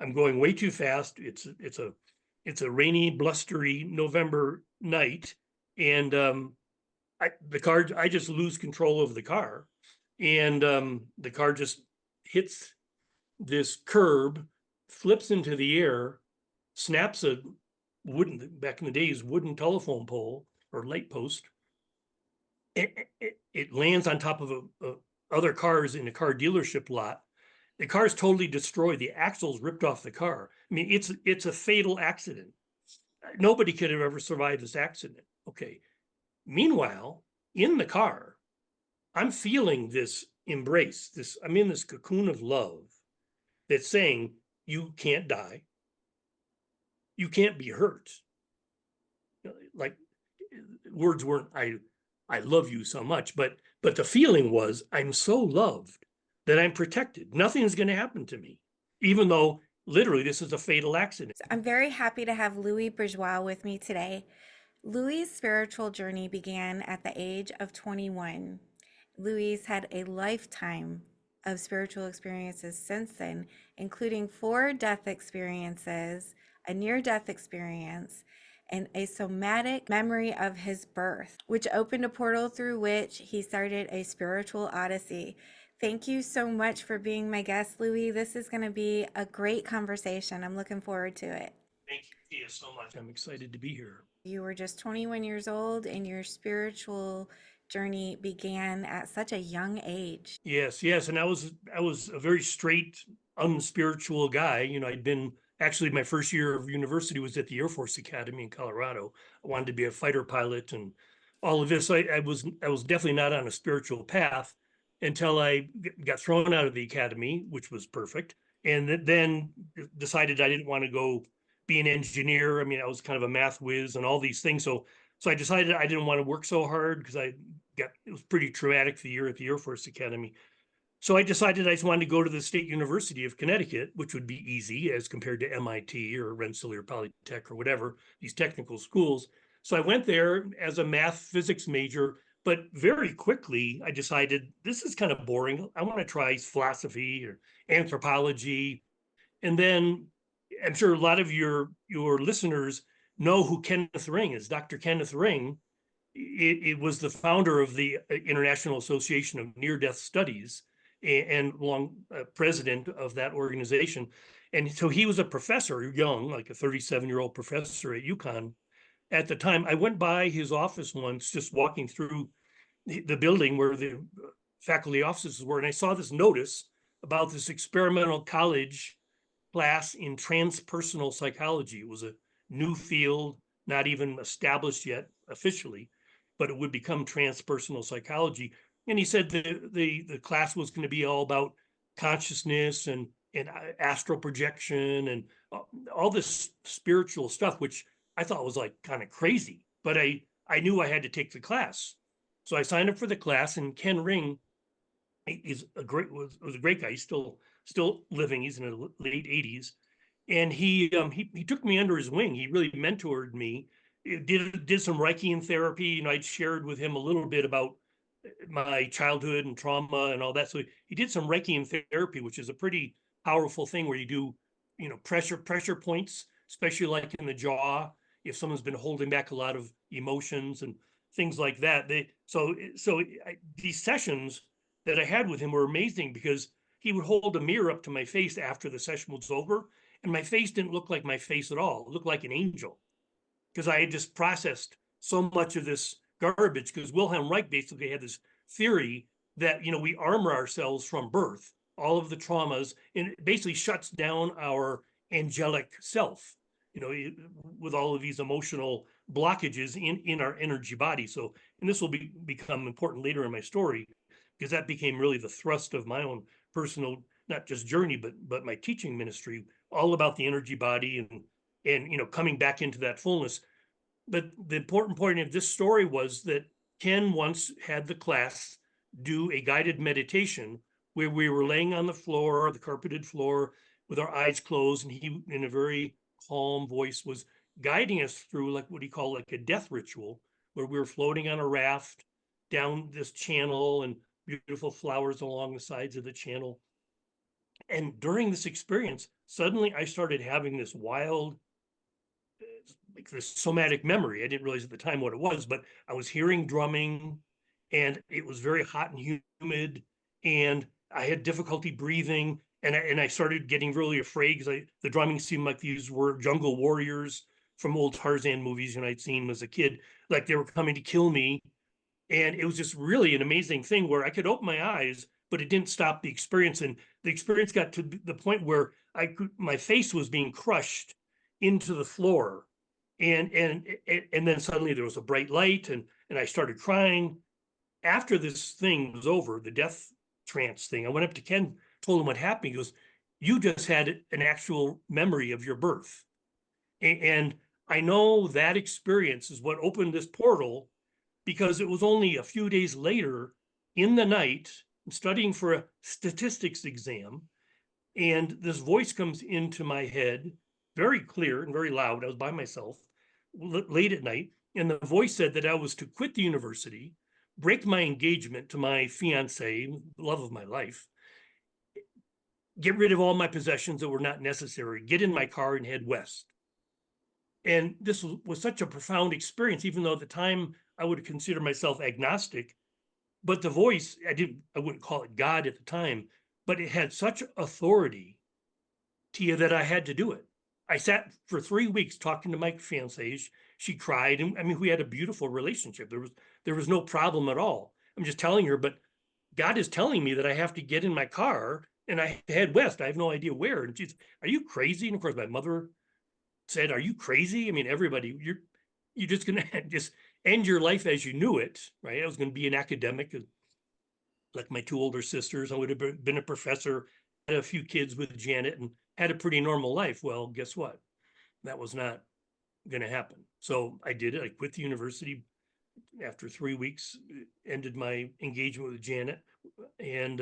I'm going way too fast. It's a rainy, blustery November night, and I just lose control of the car, and the car just hits this curb, flips into the air, snaps a back in the days, wooden telephone pole or light post. It lands on top of other cars in a car dealership lot. The car is totally destroyed. The axle's ripped off the car. I mean, it's a fatal accident. Nobody could have ever survived this accident. Okay. Meanwhile, in the car, I'm feeling this embrace. I'm in this cocoon of love that's saying, you can't die. You can't be hurt. Like, words weren't, I love you so much, but the feeling was, I'm so loved that I'm protected. Nothing is going to happen to me, even though literally this is a fatal accident. I'm very happy to have Louis Bourgeois with me today. Louis's spiritual journey began at the age of 21. Louis had a lifetime of spiritual experiences since then, including 4 death experiences, a near-death experience, and a somatic memory of his birth, which opened a portal through which he started a spiritual odyssey. Thank you so much for being my guest, Louis. This is going to be a great conversation. I'm looking forward to it. Thank you, Tia, so much. I'm excited to be here. You were just 21 years old and your spiritual journey began at such a young age. Yes, yes. And I was a very straight, unspiritual guy. You know, I'd been actually my first year of university was at the Air Force Academy in Colorado. I wanted to be a fighter pilot and all of this. I was definitely not on a spiritual path until I got thrown out of the academy, which was perfect. And then decided I didn't want to go be an engineer. I mean, I was kind of a math whiz and all these things. So I decided I didn't want to work so hard because it was pretty traumatic the year at the Air Force Academy. So I decided I just wanted to go to the State University of Connecticut, which would be easy as compared to MIT or Rensselaer Polytech or whatever, these technical schools. So I went there as a math physics major, but very quickly I decided this is kind of boring. I want to try philosophy or anthropology. And then I'm sure a lot of your listeners know who Kenneth Ring is. Dr. Kenneth Ring, it was the founder of the International Association of Near-Death Studies and long president of that organization. And so he was a professor, young, like a 37-year-old professor at UConn. At the time, I went by his office once, just walking through the building where the faculty offices were, and I saw this notice about this experimental college class in transpersonal psychology. It was a new field, not even established yet officially, but it would become transpersonal psychology. And he said the class was going to be all about consciousness and astral projection and all this spiritual stuff, which I thought was like kind of crazy. But I knew I had to take the class, so I signed up for the class. And Ken Ring was a great guy. He's still living. He's in his late 80s, and he took me under his wing. He really mentored me. Did some Reichian therapy. You know, I'd shared with him a little bit about my childhood and trauma and all that. So he did some Reichian therapy, which is a pretty powerful thing where you do, you know, pressure points, especially like in the jaw, if someone's been holding back a lot of emotions and things like that. These sessions that I had with him were amazing because he would hold a mirror up to my face after the session was over, and my face didn't look like my face at all. It looked like an angel because I had just processed so much of this garbage. Because Wilhelm Reich basically had this theory that, you know, we armor ourselves from birth, all of the traumas, and it basically shuts down our angelic self, you know, with all of these emotional blockages in our energy body. So, and this will become important later in my story, because that became really the thrust of my own personal, not just journey, but my teaching ministry, all about the energy body and you know, coming back into that fullness. But the important point of this story was that Ken once had the class do a guided meditation where we were laying on the floor, the carpeted floor, with our eyes closed, and he, in a very calm voice, was guiding us through like what he called like a death ritual, where we were floating on a raft down this channel and beautiful flowers along the sides of the channel. And during this experience, suddenly I started having this wild, like this somatic memory. I didn't realize at the time what it was, but I was hearing drumming, and it was very hot and humid, and I had difficulty breathing, and I started getting really afraid because the drumming seemed like these were jungle warriors from old Tarzan movies, I'd seen as a kid, like they were coming to kill me. And it was just really an amazing thing where I could open my eyes, but it didn't stop the experience. And the experience got to the point where my face was being crushed into the floor. And then suddenly there was a bright light, and I started crying. After this thing was over, the death trance thing, I went up to Ken, told him what happened. He goes, "You just had an actual memory of your birth." And I know that experience is what opened this portal, because it was only a few days later in the night, I'm studying for a statistics exam, and this voice comes into my head, very clear and very loud. I was by myself late at night, and the voice said that I was to quit the university, break my engagement to my fiance, love of my life, get rid of all my possessions that were not necessary, get in my car and head west. And this was such a profound experience, even though at the time I would consider myself agnostic. But the voice, I wouldn't call it God at the time, but it had such authority to you that I had to do it. I sat for 3 weeks talking to my fiancée. She cried, and I mean, we had a beautiful relationship. There was no problem at all. I'm just telling her, but God is telling me that I have to get in my car and I head west. I have no idea where. And she's, "Are you crazy?" And of course, my mother said, "Are you crazy? I mean, everybody, you're just gonna just end your life as you knew it, right?" I was going to be an academic, like my two older sisters. I would have been a professor, had a few kids with Janet, and had a pretty normal life. Well, guess what? That was not going to happen. So I did it. I quit the university after 3 weeks, ended my engagement with Janet, and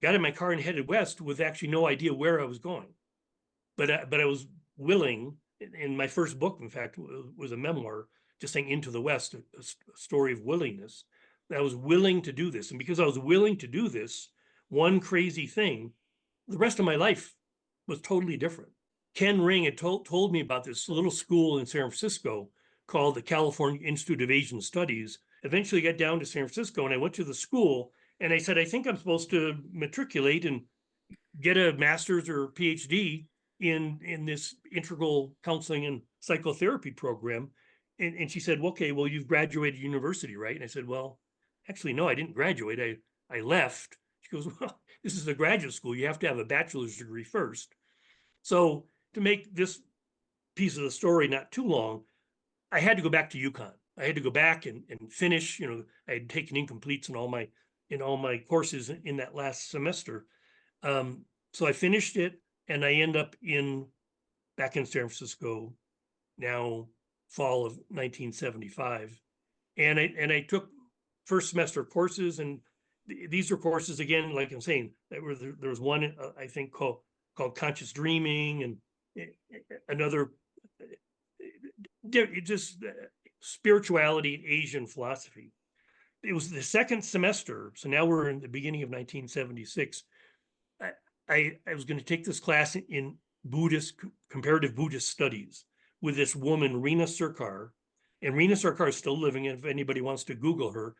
got in my car and headed west with actually no idea where I was going. But I was willing. In my first book, in fact, was a memoir, just saying Into the West, a story of willingness. I was willing to do this. And because I was willing to do this one crazy thing, the rest of my life was totally different. Ken Ring had told me about this little school in San Francisco called the California Institute of Asian Studies. Eventually got down to San Francisco, and I went to the school, and I said, "I think I'm supposed to matriculate and get a master's or PhD in this integral counseling and psychotherapy program." And she said, "Well, okay, well, you've graduated university, right?" And I said, "Well, actually, no, I didn't graduate. I left." She goes, "Well, this is a graduate school. You have to have a bachelor's degree first." So to make this piece of the story not too long, I had to go back to UConn. I had to go back and finish. I had taken incompletes in all my courses in that last semester. So I finished it, and I end up back in San Francisco now, fall of 1975. And I took first semester courses, and these are courses, again, like I'm saying, there was one, I think, called Conscious Dreaming, and another, just spirituality and Asian philosophy. It was the second semester, so now we're in the beginning of 1976. I was going to take this class in comparative Buddhist studies with this woman, Rina Sircar. And Rina Sircar is still living. If anybody wants to Google her,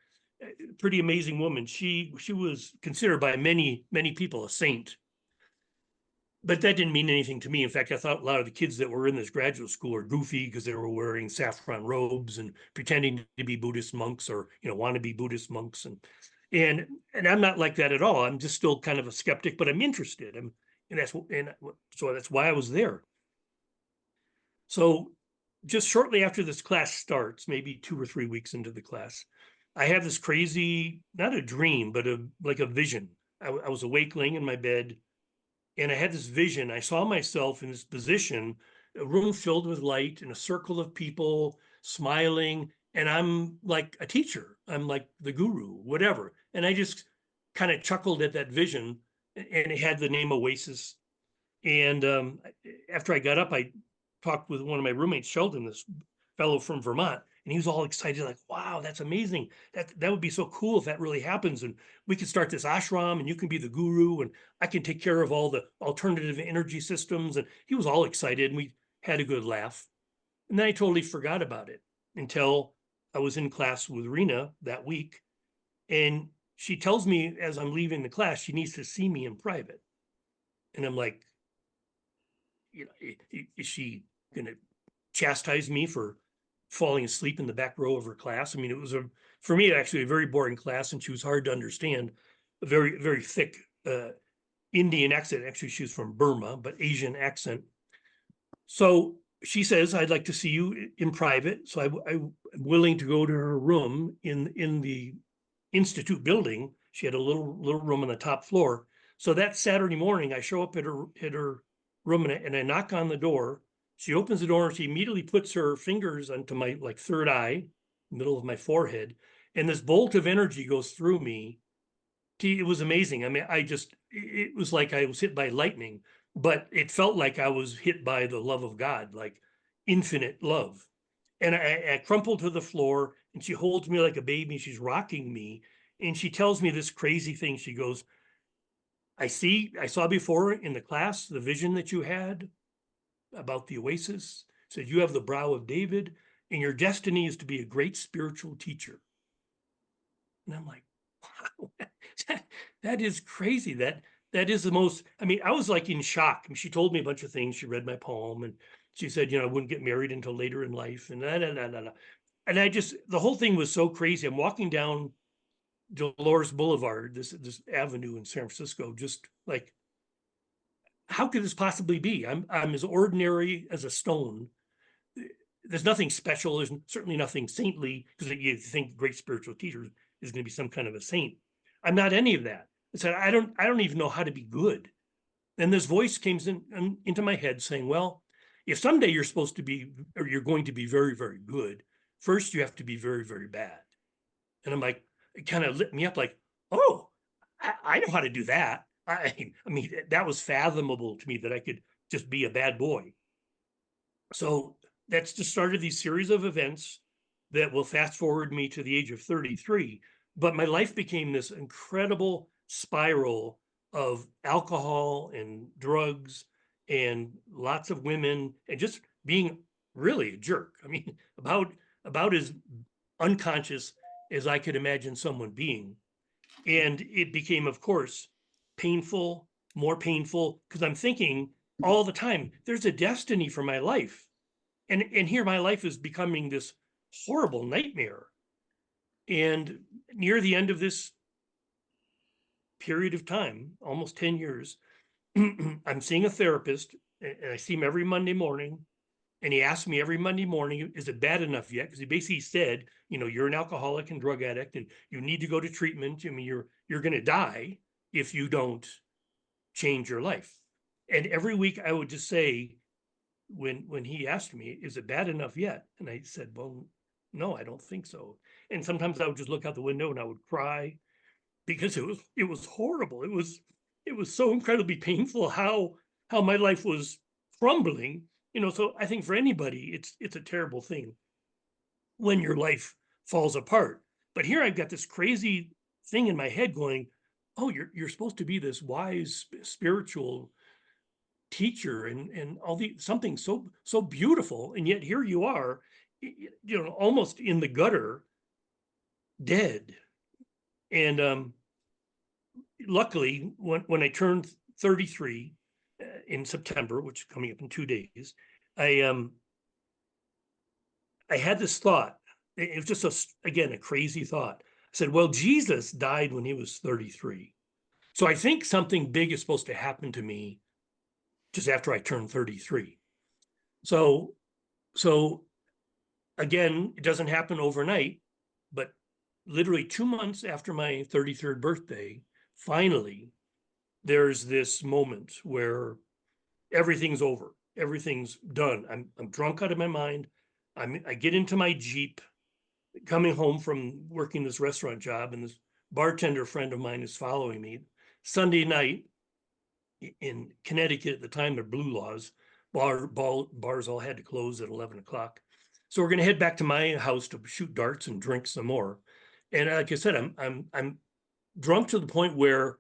pretty amazing woman. She was considered by many people a saint, but that didn't mean anything to me. In fact, I thought a lot of the kids that were in this graduate school are goofy because they were wearing saffron robes and pretending to be Buddhist monks, or want to be Buddhist monks. And I'm not like that at all. I'm just still kind of a skeptic, but I'm interested. So that's why I was there. So just shortly after this class starts, maybe 2 or 3 weeks into the class, I have this crazy, not a dream, but like a vision. I was awake, laying in my bed, and I had this vision. I saw myself in this position, a room filled with light and a circle of people smiling. And I'm like a teacher. I'm like the guru, whatever. And I just kind of chuckled at that vision, and it had the name Oasis. And after I got up, I talked with one of my roommates, Sheldon, this fellow from Vermont. And he was all excited, like, wow, that's amazing. That would be so cool if that really happens. And we could start this ashram and you can be the guru and I can take care of all the alternative energy systems. And he was all excited and we had a good laugh. And then I totally forgot about it until I was in class with Rina that week. And she tells me as I'm leaving the class, she needs to see me in private. And I'm like, you know, is she going to chastise me for falling asleep in the back row of her class? I mean, it was for me, actually a very boring class, and she was hard to understand. A very, very thick Indian accent. Actually, she was from Burma, but Asian accent. So she says, I'd like to see you in private. So I'm willing to go to her room in the Institute building. She had a little room on the top floor. So that Saturday morning, I show up at her room and I knock on the door. She opens the door and she immediately puts her fingers onto my like third eye, middle of my forehead, and this bolt of energy goes through me. It was amazing. I mean, it was like I was hit by lightning, but it felt like I was hit by the love of God, like infinite love. And I crumpled to the floor and she holds me like a baby. She's rocking me. And she tells me this crazy thing. She goes, I saw before in the class, the vision that you had about the oasis. Said you have the brow of David and your destiny is to be a great spiritual teacher. And I'm like, wow, that is crazy. That is the most, I mean, I was like in shock. I mean, she told me a bunch of things. She read my poem and she said, you know, I wouldn't get married until later in life. And and the whole thing was so crazy. I'm walking down Dolores Boulevard, this avenue in San Francisco, just like, how could this possibly be? I'm as ordinary as a stone. There's nothing special. There's certainly nothing saintly, because you think great spiritual teacher is going to be some kind of a saint. I'm not any of that. I said, I don't even know how to be good. And this voice came into my head saying, well, if someday you're supposed to be, or you're going to be very, very good, first you have to be very, very bad. And I'm like, it kind of lit me up like, oh, I know how to do that. I mean, that was fathomable to me that I could just be a bad boy. So that's just started these series of events that will fast forward me to the age of 33. But my life became this incredible spiral of alcohol and drugs and lots of women and just being really a jerk. I mean, about as unconscious as I could imagine someone being. And it became, of course, painful, more painful, because I'm thinking all the time, there's a destiny for my life. And here my life is becoming this horrible nightmare. And near the end of this period of time, almost 10 years, I'm seeing a therapist, and I see him every Monday morning. And he asked me every Monday morning, is it bad enough yet? Because he basically said, you know, you're an alcoholic and drug addict and you need to go to treatment. I mean, you're going to die if you don't change your life. And every week I would just say, when he asked me, is it bad enough yet? And I said, well, no, I don't think so. And sometimes I would just look out the window and I would cry because it was horrible. It was so incredibly painful how my life was crumbling. You know, so I think for anybody, it's a terrible thing when your life falls apart. But here I've got this crazy thing in my head going, oh, you're supposed to be this wise spiritual teacher and all the something so beautiful, and yet here you are, you know, almost in the gutter, dead. And luckily, when I turned 33 in September, which is coming up in 2 days, I had this thought. It was just again a crazy thought. I said, well, Jesus died when he was 33. So I think something big is supposed to happen to me just after I turn 33. So again, it doesn't happen overnight, but literally 2 months after my 33rd birthday, finally, there's this moment where everything's over. Everything's done. I'm drunk out of my mind. I get into my Jeep coming home from working this restaurant job, and this bartender friend of mine is following me. Sunday night in Connecticut at the time, there are blue laws. Bars all had to close at 11 o'clock. So we're going to head back to my house to shoot darts and drink some more. And like I said, I'm drunk to the point where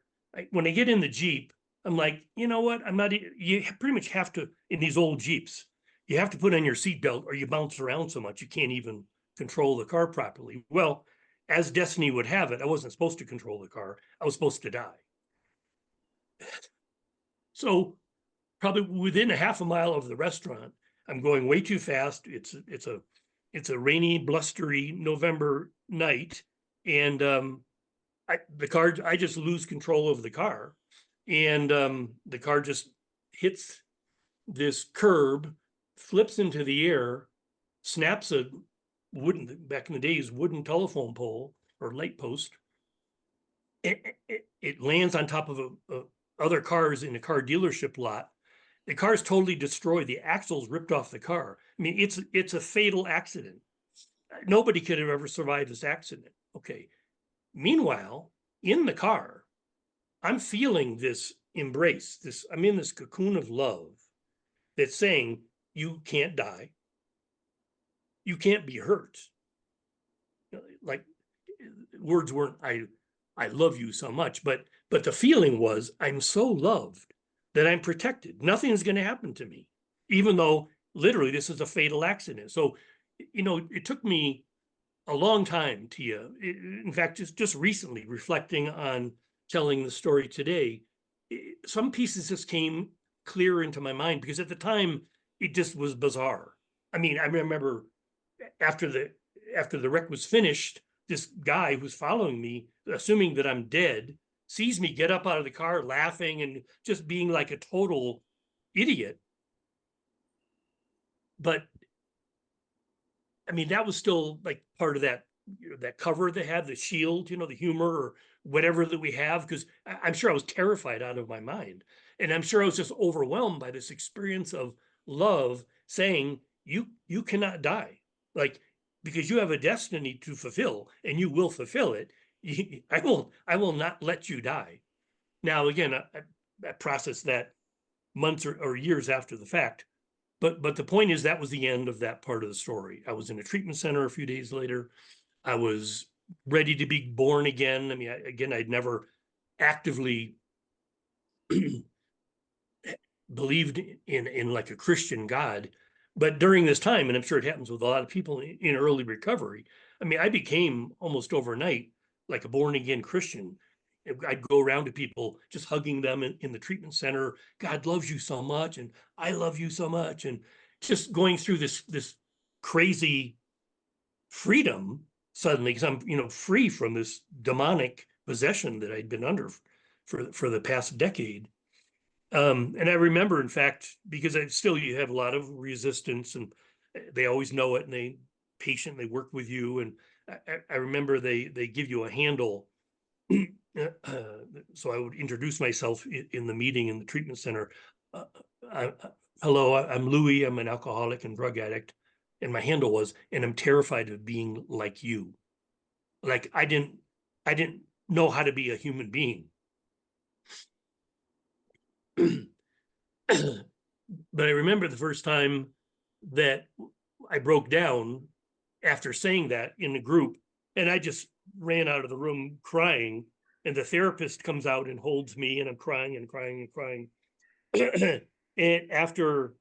when I get in the Jeep, I'm like, you know what? I'm not, you pretty much have to, in these old Jeeps, you have to put on your seatbelt or you bounce around so much you can't even control the car properly. Well, as destiny would have it, I wasn't supposed to control the car. I was supposed to die. So probably within a half a mile of the restaurant, I'm going way too fast. It's a rainy, blustery November night, and I just lose control of the car, and the car just hits this curb, flips into the air, snaps a back in the days, wooden telephone pole or light post. It lands on top of other cars in a car dealership lot. The car is totally destroyed. The axles ripped off the car. I mean, it's a fatal accident. Nobody could have ever survived this accident. Okay. Meanwhile, in the car, I'm feeling this embrace. I'm in this cocoon of love that's saying you can't die, you can't be hurt. Like, words weren't I love you so much, but the feeling was I'm so loved that I'm protected. Nothing's going to happen to me, even though literally this is a fatal accident. So, it took me a long time, Tia. In fact, just recently reflecting on telling the story today, some pieces just came clear into my mind because at the time it just was bizarre. I mean, I remember after the wreck was finished, this guy who's following me, assuming that I'm dead, sees me get up out of the car laughing and just being like a total idiot. But I mean, that was still like part of that, that cover they had, the shield, the humor or whatever that we have, because I'm sure I was terrified out of my mind. And I'm sure I was just overwhelmed by this experience of love saying, you cannot die. Like, because you have a destiny to fulfill and you will fulfill it. I will not let you die. Now, again, I processed that months or years after the fact. But the point is that was the end of that part of the story. I was in a treatment center a few days later. I was ready to be born again. I mean, I'd never actively believed in like a Christian God. But during this time, and I'm sure it happens with a lot of people in early recovery, I mean, I became almost overnight like a born again Christian. I'd go around to people just hugging them in the treatment center. God loves you so much, and I love you so much, and just going through this crazy freedom suddenly because I'm free from this demonic possession that I'd been under for the past decade. And I remember, in fact, because you have a lot of resistance, and they always know it, and they patiently work with you. And I remember they give you a handle. So I would introduce myself in the meeting in the treatment center. Hello, I'm Louis. I'm an alcoholic and drug addict. And my handle was, and I'm terrified of being like you. Like I didn't know how to be a human being. But I remember the first time that I broke down after saying that in a group, and I just ran out of the room crying. And the therapist comes out and holds me, and I'm crying and crying and crying. And after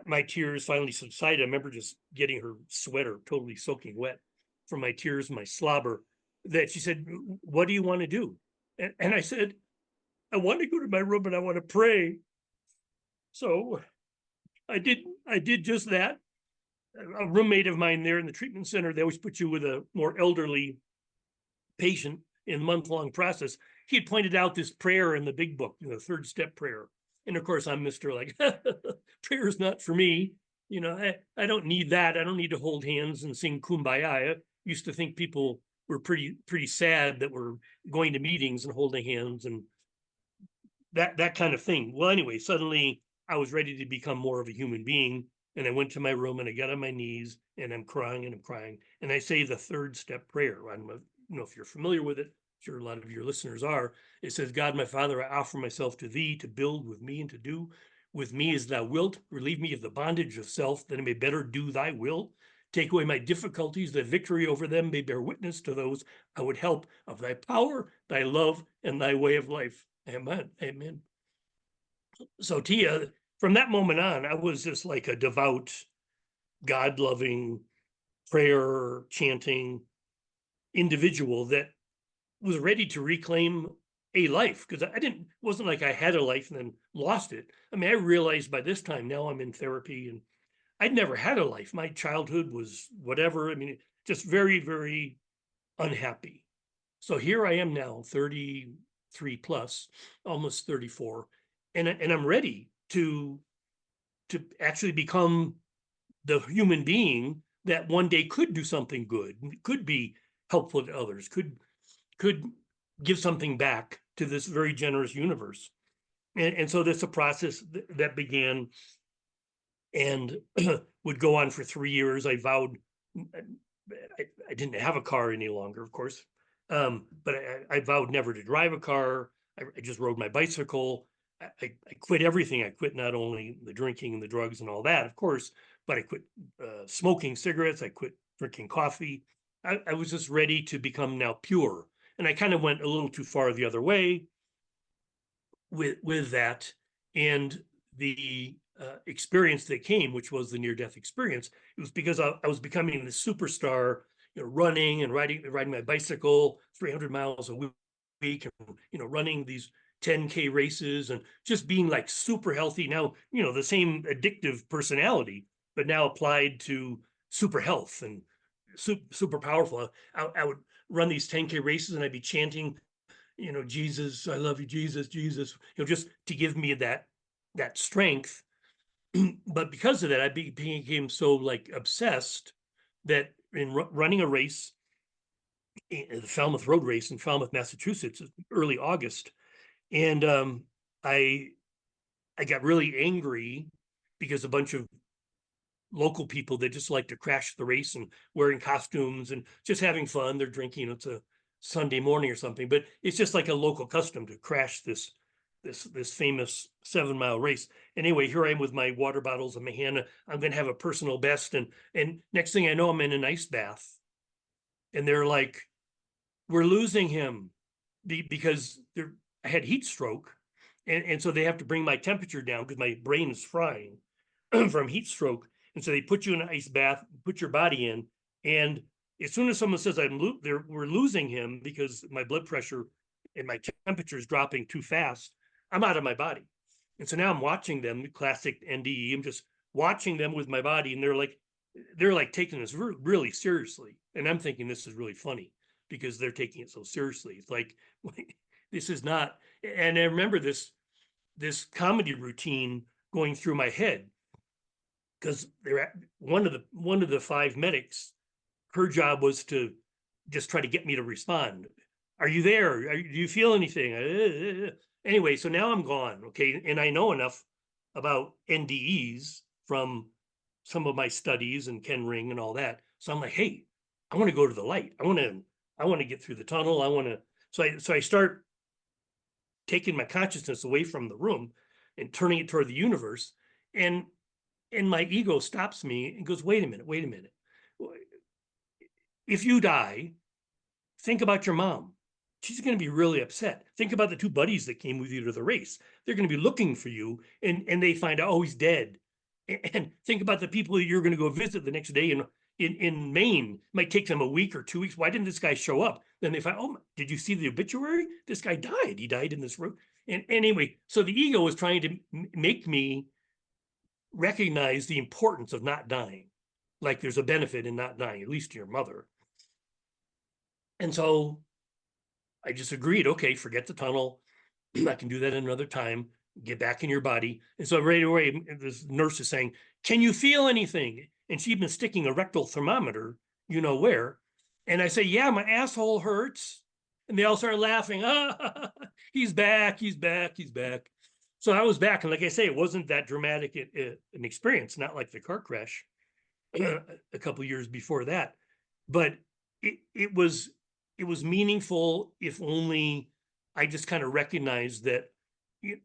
my tears finally subsided, I remember just getting her sweater totally soaking wet from my tears, my slobber, that she said, "What do you want to do?" And I said, "I want to go to my room and I want to pray." So I did just that. A roommate of mine there in the treatment center, they always put you with a more elderly patient in a month-long process. He had pointed out this prayer in the big book, the third step prayer. And of course, I'm Mr. like, prayer is not for me. I don't need that. I don't need to hold hands and sing Kumbaya. I used to think people were pretty sad that we're going to meetings and holding hands and that kind of thing. Well, anyway, suddenly I was ready to become more of a human being. And I went to my room and I got on my knees and I'm crying and I'm crying. And I say the third step prayer. I don't know if you're familiar with it. I'm sure a lot of your listeners are. It says, "God, my Father, I offer myself to thee to build with me and to do with me as thou wilt. Relieve me of the bondage of self, that I may better do thy will. take away my difficulties, that victory over them may bear witness to those I would help of thy power, thy love, and thy way of life. Amen. Amen. So Tia, from that moment on, I was just like a devout, God-loving, prayer chanting individual that was ready to reclaim a life, because wasn't like I had a life and then lost it. I mean, I realized by this time, now I'm in therapy, and I'd never had a life. My childhood was whatever. I mean, just very, very unhappy. So here I am now, 33 plus, almost 34, and I'm ready to actually become the human being that one day could do something good, could be helpful to others, could give something back to this very generous universe. And so that's a process that began and would go on for 3 years. I vowed, I didn't have a car any longer, of course, but I vowed never to drive a car. I just rode my bicycle. I quit everything. I quit not only the drinking and the drugs and all that, of course, but I quit smoking cigarettes. I quit drinking coffee. I was just ready to become now pure. And I kind of went a little too far the other way with that. And the experience that came, which was the near-death experience, it was because I was becoming the superstar, running and riding my bicycle 300 miles a week, and running these 10K races and just being like super healthy. Now, the same addictive personality, but now applied to super health and super powerful. I would run these 10K races and I'd be chanting, Jesus, I love you, Jesus, Jesus, just to give me that strength. But because of that, I became so like obsessed that in running a race, the Falmouth Road Race in Falmouth, Massachusetts, early August, and I got really angry because a bunch of local people that just like to crash the race and wearing costumes and just having fun. They're drinking. It's a Sunday morning or something, but it's just like a local custom to crash this famous 7-mile race. Anyway, here I am with my water bottles in my hand. I'm going to have a personal best, and next thing I know, I'm in an ice bath, and they're like, "We're losing him," because I had heat stroke, and so they have to bring my temperature down because my brain is frying from heat stroke. And so they put you in an ice bath, put your body in, and as soon as someone says we're losing him because my blood pressure and my temperature is dropping too fast, I'm out of my body. And so now I'm watching them, classic NDE. I'm just watching them with my body, and they're like taking this really seriously, and I'm thinking this is really funny because they're taking it so seriously. It's like this is not. And I remember this comedy routine going through my head, because one of the 5 medics, her job was to just try to get me to respond. Are you there? Do you feel anything? Anyway, so now I'm gone. Okay. And I know enough about NDEs from some of my studies and Ken Ring and all that. So I'm like, hey, I want to go to the light. I want to get through the tunnel. So I start taking my consciousness away from the room and turning it toward the universe. And my ego stops me and goes, wait a minute. If you die, think about your mom. She's going to be really upset. Think about the 2 buddies that came with you to the race. They're going to be looking for you, and they find out, oh, he's dead. And think about the people that you're going to go visit the next day in Maine. It might take them a week or 2 weeks. Why didn't this guy show up? Then they find, oh, did you see the obituary? This guy died. He died in this room. And anyway, so the ego was trying to make me recognize the importance of not dying. Like there's a benefit in not dying, at least to your mother. And so I just agreed, okay, forget the tunnel. I can do that another time. Get back in your body. And so right away, this nurse is saying, can you feel anything? And she'd been sticking a rectal thermometer, where. And I say, yeah, my asshole hurts. And they all start laughing. Ah, he's back. So I was back. And like I say, it wasn't that dramatic an experience, not like the car crash a couple of years before that. But it was meaningful, if only I just kind of recognized that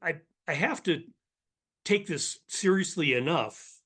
I have to take this seriously enough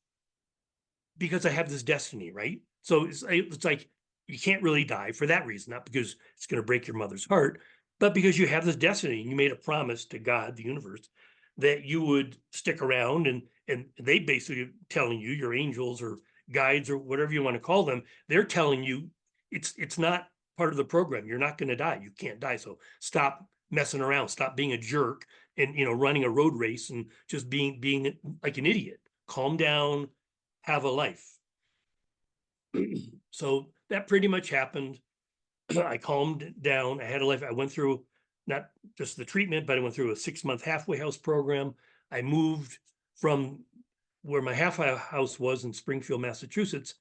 because I have this destiny, right? So it's like you can't really die for that reason, not because it's going to break your mother's heart, but because you have this destiny and you made a promise to God, the universe, that you would stick around, and they basically telling you, your angels or guides or whatever you want to call them, they're telling you it's not part of the program. You're not going to die. You can't die. So stop messing around. Stop being a jerk and running a road race and just being like an idiot. Calm down. Have a life. So that pretty much happened. I calmed down. I had a life. I went through not just the treatment, but I went through a 6-month halfway house program. I moved from where my halfway house was in Springfield, Massachusetts,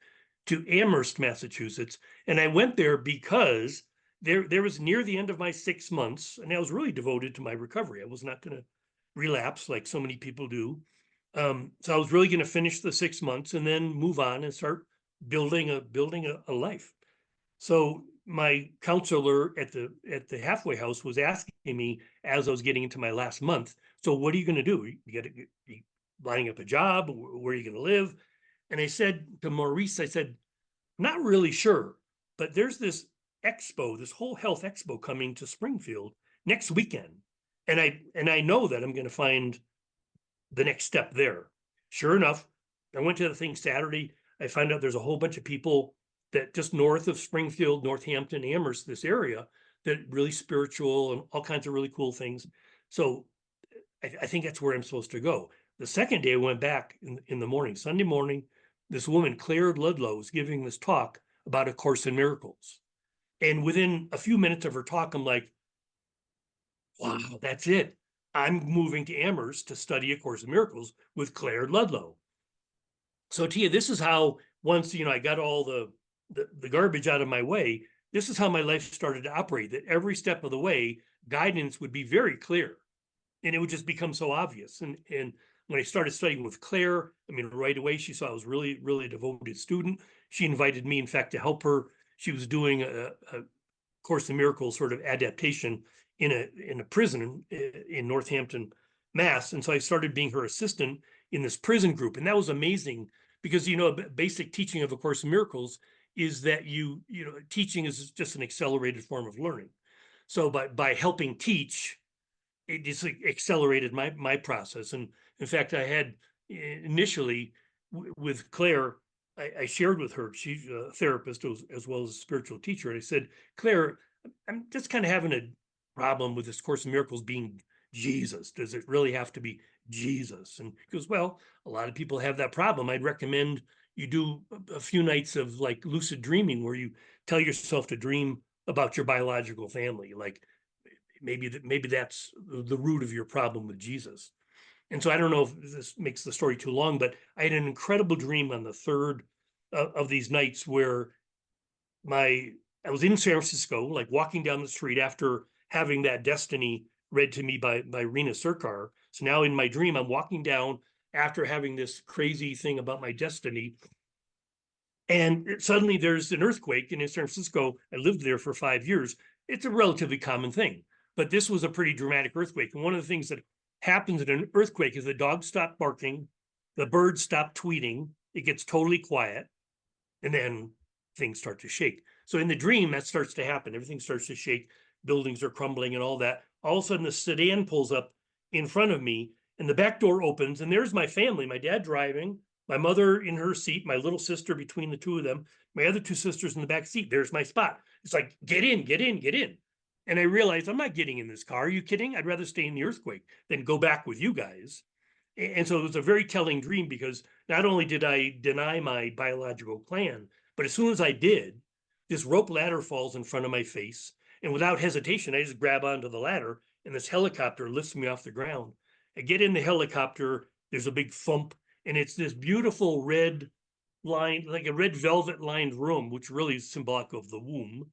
to Amherst, Massachusetts. And I went there because there was near the end of my 6 months, and I was really devoted to my recovery. I was not going to relapse like so many people do. So I was really going to finish the 6 months and then move on and start building a life. So my counselor at the halfway house was asking me as I was getting into my last month, so what are you going to do? You got to lining up a job, where are you going to live? And I said to Maurice, I said, not really sure, but there's this expo, this whole health expo coming to Springfield next weekend. And I know that I'm going to find the next step there. Sure enough, I went to the thing Saturday. I found out there's a whole bunch of people that just north of Springfield, Northampton, Amherst, this area, that really spiritual and all kinds of really cool things. So I think that's where I'm supposed to go. The second day I went back in the morning, Sunday morning, this woman, Claire Ludlow, was giving this talk about A Course in Miracles. And within a few minutes of her talk, I'm like, wow, that's it. I'm moving to Amherst to study A Course in Miracles with Claire Ludlow. So Tia, this is how once I got all the garbage out of my way, this is how my life started to operate, that every step of the way, guidance would be very clear and it would just become so obvious. And when I started studying with Claire, I mean, right away, she saw I was really, really a devoted student. She invited me, in fact, to help her. She was doing a Course in Miracles sort of adaptation in a prison in Northampton, Mass. And so I started being her assistant in this prison group. And that was amazing because, basic teaching of A Course in Miracles is that teaching is just an accelerated form of learning. So by helping teach, it just accelerated my process. And in fact, I had initially with Claire, I shared with her, she's a therapist as well as a spiritual teacher. And I said, Claire, I'm just kind of having a problem with this Course in Miracles being Jesus. Does it really have to be Jesus? And he goes, well, a lot of people have that problem. I'd recommend you do a few nights of like lucid dreaming where you tell yourself to dream about your biological family. Like maybe that's the root of your problem with Jesus. And so I don't know if this makes the story too long, but I had an incredible dream on the third of these nights where I was in San Francisco, like walking down the street after having that destiny read to me by Rina Sircar. So now in my dream, I'm walking down after having this crazy thing about my destiny. And suddenly there's an earthquake in San Francisco. I lived there for 5 years. It's a relatively common thing, but this was a pretty dramatic earthquake. And one of the things that happens in an earthquake is the dogs stop barking, the birds stop tweeting, it gets totally quiet, and then things start to shake. So in the dream, that starts to happen. Everything starts to shake, buildings are crumbling and all that. All of a sudden, the sedan pulls up in front of me, and the back door opens, and there's my family, my dad driving, my mother in her seat, my little sister between the two of them, my other two sisters in the back seat. There's my spot. It's like, get in, get in, get in. And I realized I'm not getting in this car. Are you kidding? I'd rather stay in the earthquake than go back with you guys. And so it was a very telling dream because not only did I deny my biological plan, but as soon as I did, this rope ladder falls in front of my face. And without hesitation, I just grab onto the ladder and this helicopter lifts me off the ground. I get in the helicopter, there's a big thump, and it's this beautiful red line, like a red velvet lined room, which really is symbolic of the womb.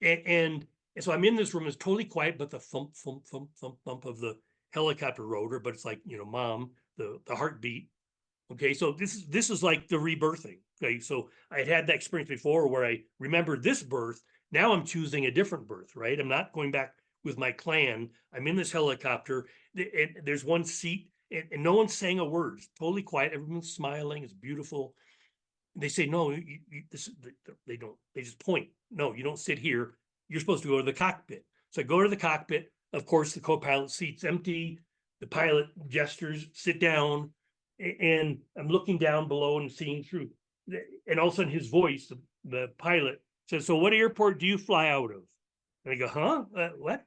And so I'm in this room, it's totally quiet, but the thump, thump, thump, thump, thump of the helicopter rotor, but it's like, mom, the heartbeat. Okay, so this is like the rebirthing. Okay, so I had that experience before where I remembered this birth. Now I'm choosing a different birth, right? I'm not going back with my clan. I'm in this helicopter. There's one seat, and no one's saying a word. It's totally quiet. Everyone's smiling. It's beautiful. they say, no, they don't, they just point. No, you don't sit here. You're supposed to go to the cockpit. So I go to the cockpit. Of course, the co-pilot seat's empty. The pilot gestures, sit down, and I'm looking down below and seeing through. And all of a sudden his voice, the pilot says, so what airport do you fly out of? And I go, huh? What?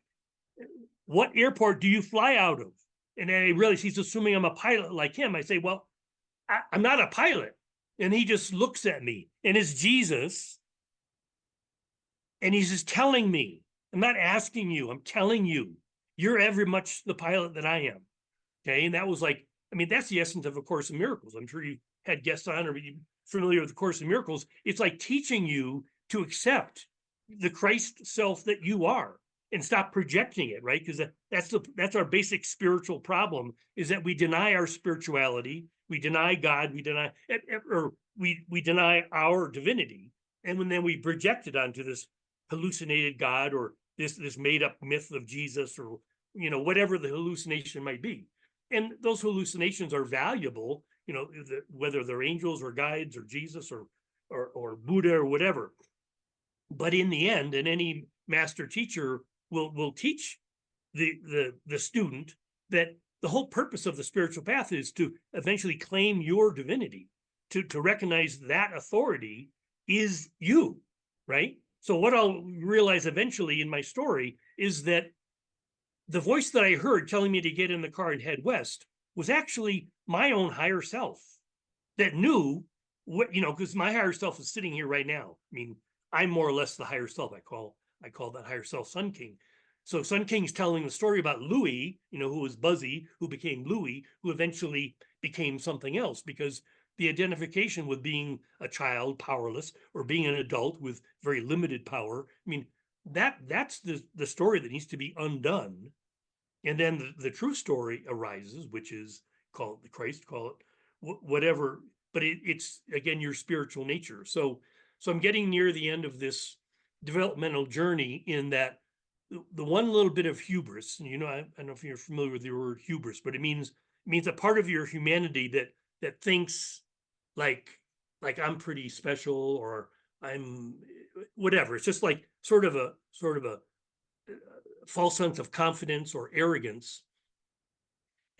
What airport do you fly out of? And then I realize he's assuming I'm a pilot like him. I say, well, I'm not a pilot. And he just looks at me, and it's Jesus. And he's just telling me, I'm not asking you, I'm telling you, you're every much the pilot that I am. Okay. And that was like, I mean, that's the essence of A Course in Miracles. I'm sure you had guests on or you're familiar with The Course in Miracles. It's like teaching you to accept the Christ self that you are and stop projecting it, right? Because that's our basic spiritual problem, is that we deny our spirituality, we deny God, we deny our divinity, and then we project it onto this hallucinated God or this made up myth of Jesus, or whatever the hallucination might be. And those hallucinations are valuable, whether they're angels or guides or Jesus or Buddha or whatever. But in the end, and any master teacher will teach the student that the whole purpose of the spiritual path is to eventually claim your divinity, to recognize that authority is you, right? So what I'll realize eventually in my story is that the voice that I heard telling me to get in the car and head west was actually my own higher self that knew what, because my higher self is sitting here right now. I mean, I'm more or less the higher self. I call that higher self Sun King. So Sun King's telling the story about Louis, who was Buzzy, who became Louis, who eventually became something else, because the identification with being a child, powerless, or being an adult with very limited power, I mean, that's the story that needs to be undone. And then the true story arises, which is called the Christ, call it whatever, but it's again your spiritual nature. So I'm getting near the end of this developmental journey, in that the one little bit of hubris, and I don't know if you're familiar with the word hubris, but it means a part of your humanity that thinks like I'm pretty special, or I'm whatever. It's just like sort of a false sense of confidence or arrogance.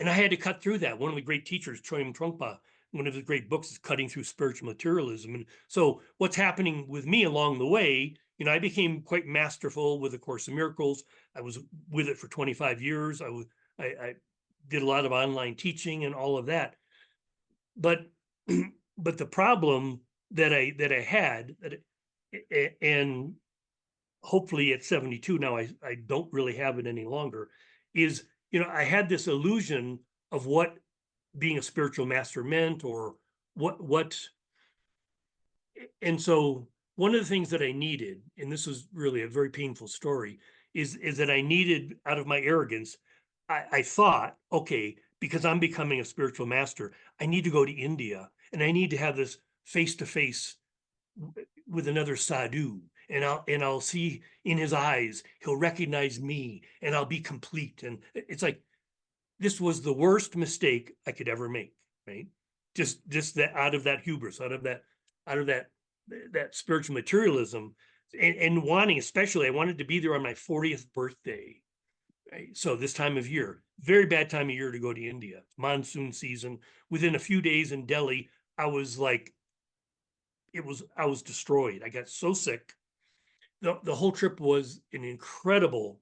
And I had to cut through that. One of the great teachers, Choyam Trungpa, one of his great books is Cutting Through Spiritual Materialism. And so what's happening with me along the way, I became quite masterful with A Course in Miracles. I was with it for 25 years. I did a lot of online teaching and all of that. But the problem that I had, and hopefully at 72 now, I don't really have it any longer, is, I had this illusion of what being a spiritual master meant, or what. And so one of the things that I needed, and this was really a very painful story, is that I needed, out of my arrogance, I thought, okay, because I'm becoming a spiritual master, I need to go to India, and I need to have this face-to-face with another sadhu, and I'll see in his eyes, he'll recognize me, and I'll be complete. And it's like, this was the worst mistake I could ever make, right? Just that, out of that hubris, out of that spiritual materialism, and wanting, especially, I wanted to be there on my 40th birthday. Right? So this time of year, very bad time of year to go to India, monsoon season. Within a few days in Delhi, I was destroyed. I got so sick. The whole trip was an incredible,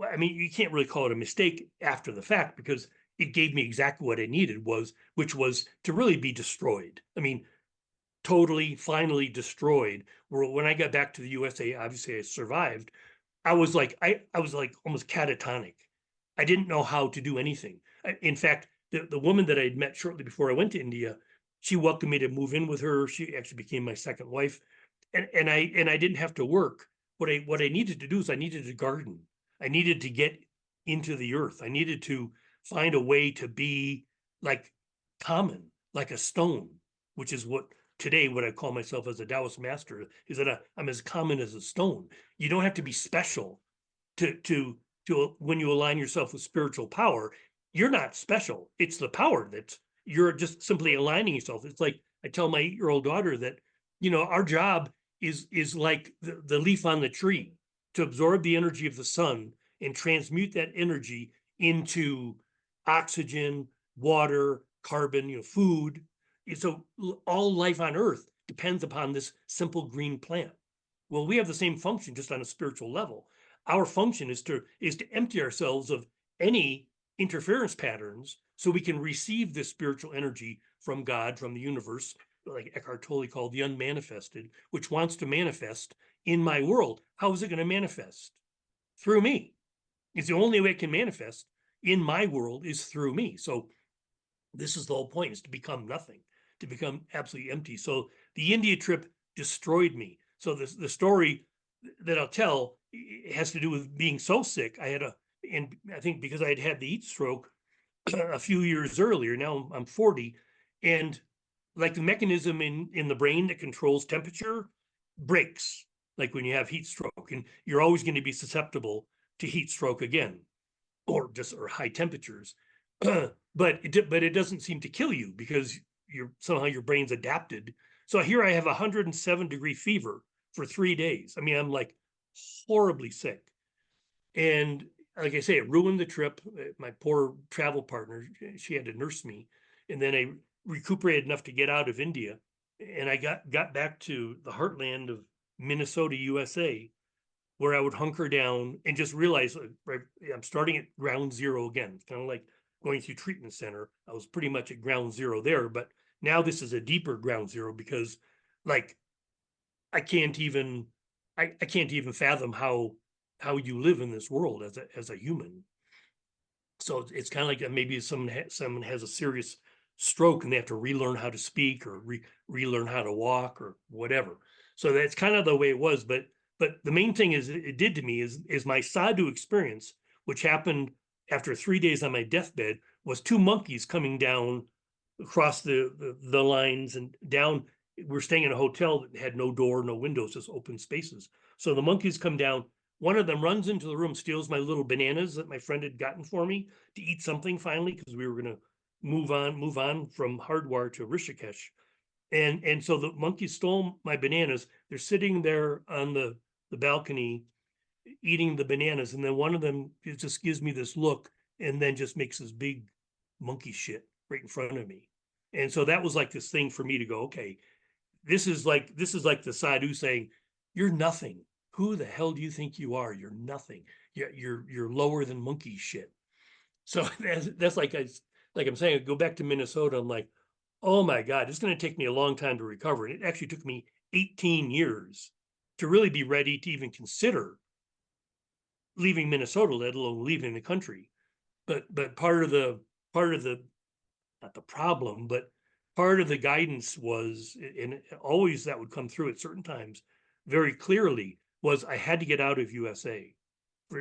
I mean, you can't really call it a mistake after the fact, because it gave me exactly what I needed, which was to really be destroyed. I mean, totally, finally destroyed. When I got back to the USA, obviously I survived. I was like almost catatonic. I didn't know how to do anything. In fact, the woman that I had met shortly before I went to India, she welcomed me to move in with her. She actually became my second wife, and I didn't have to work. What I needed to do is I needed to garden. I needed to get into the earth. I needed to find a way to be like common, like a stone, which is what I call myself as a Taoist master, is that I'm as common as a stone. You don't have to be special to when you align yourself with spiritual power. You're not special. It's the power that's, you're just simply aligning yourself. It's like I tell my 8-year-old daughter that, our job is like the leaf on the tree, to absorb the energy of the sun and transmute that energy into oxygen, water, carbon, food. So all life on Earth depends upon this simple green plant. Well, we have the same function, just on a spiritual level. Our function is to empty ourselves of any interference patterns, so we can receive this spiritual energy from God, from the universe, like Eckhart Tolle called the unmanifested, which wants to manifest in my world. How is it going to manifest? Through me. It's the only way it can manifest in my world is through me. So this is the whole point, is to become nothing, to become absolutely empty. So the India trip destroyed me. So the story that I'll tell has to do with being so sick. And I think because I had the heat stroke a few years earlier, now I'm 40, and like the mechanism in the brain that controls temperature breaks, like when you have heat stroke, and you're always going to be susceptible to heat stroke again, or high temperatures. But it doesn't seem to kill you, because somehow your brain's adapted. So here I have 107-degree fever for 3 days. I mean, I'm like horribly sick. And like I say, it ruined the trip. My poor travel partner, she had to nurse me. And then I recuperated enough to get out of India. And I got back to the heartland of Minnesota, USA, where I would hunker down and just realize, right, I'm starting at ground zero again. It's kind of like going through treatment center. I was pretty much at ground zero there, but now this is a deeper ground zero, because like I can't even fathom how you live in this world as a human. So it's kind of like maybe someone has a serious stroke and they have to relearn how to speak, or relearn how to walk, or whatever. So that's kind of the way it was. But the main thing it did to me is my sadhu experience, which happened after 3 days on my deathbed, was 2 monkeys coming down across the lines and down. We're staying in a hotel that had no door, no windows, just open spaces. So the monkeys come down. One of them runs into the room, steals my little bananas that my friend had gotten for me to eat something finally, because we were going to move on from Hardwar to Rishikesh. And so the monkeys stole my bananas. They're sitting there on the balcony eating the bananas. And then one of them just gives me this look, and then just makes this big monkey shit right in front of me. And so that was like this thing for me to go, okay, this is like the sadhu saying, you're nothing. Who the hell do you think you are? You're nothing. You're lower than monkey shit. So that's like I'm saying, I go back to Minnesota. I'm like, oh my God, it's going to take me a long time to recover. And it actually took me 18 years to really be ready to even consider leaving Minnesota, let alone leaving the country. But part of the not the problem, but part of the guidance was, and always that would come through at certain times very clearly, was I had to get out of USA.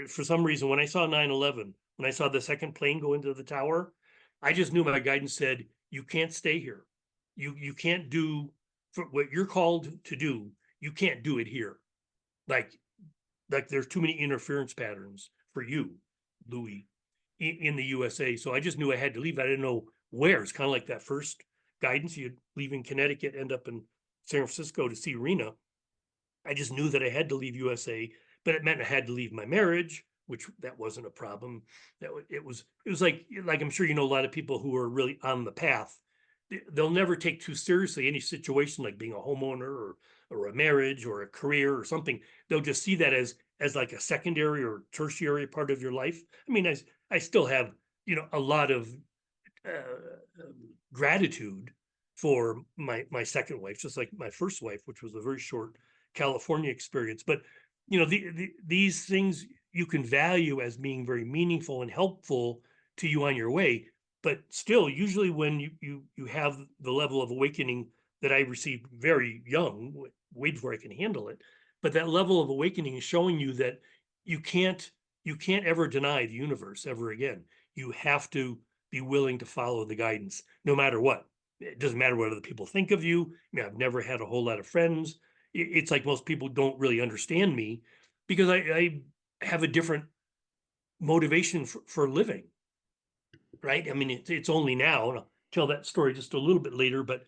For some reason, when I saw 9/11, when I saw the second plane go into the tower, I just knew my guidance said, you can't stay here. You can't do for what you're called to do. You can't do it here. Like there's too many interference patterns for you, Louis, in the USA. So I just knew I had to leave. I didn't know where. It's kind of like that first guidance. You'd leave in Connecticut, end up in San Francisco to see Rina. I just knew that I had to leave USA, but it meant I had to leave my marriage, which that wasn't a problem. It was like I'm sure a lot of people who are really on the path, they'll never take too seriously any situation like being a homeowner or a marriage or a career or something. They'll just see that as like a secondary or tertiary part of your life. I mean, I still have a lot of gratitude for my second wife, just like my first wife, which was a very short California experience. But these things you can value as being very meaningful and helpful to you on your way. But still, usually when you have the level of awakening that I received very young, way before I can handle it, but that level of awakening is showing you that you can't ever deny the universe ever again. You have to be willing to follow the guidance, no matter what. It doesn't matter what other people think of you. I mean, I've never had a whole lot of friends. It's like most people don't really understand me because I have a different motivation for living, right? I mean, it's only now, tell that story just a little bit later, but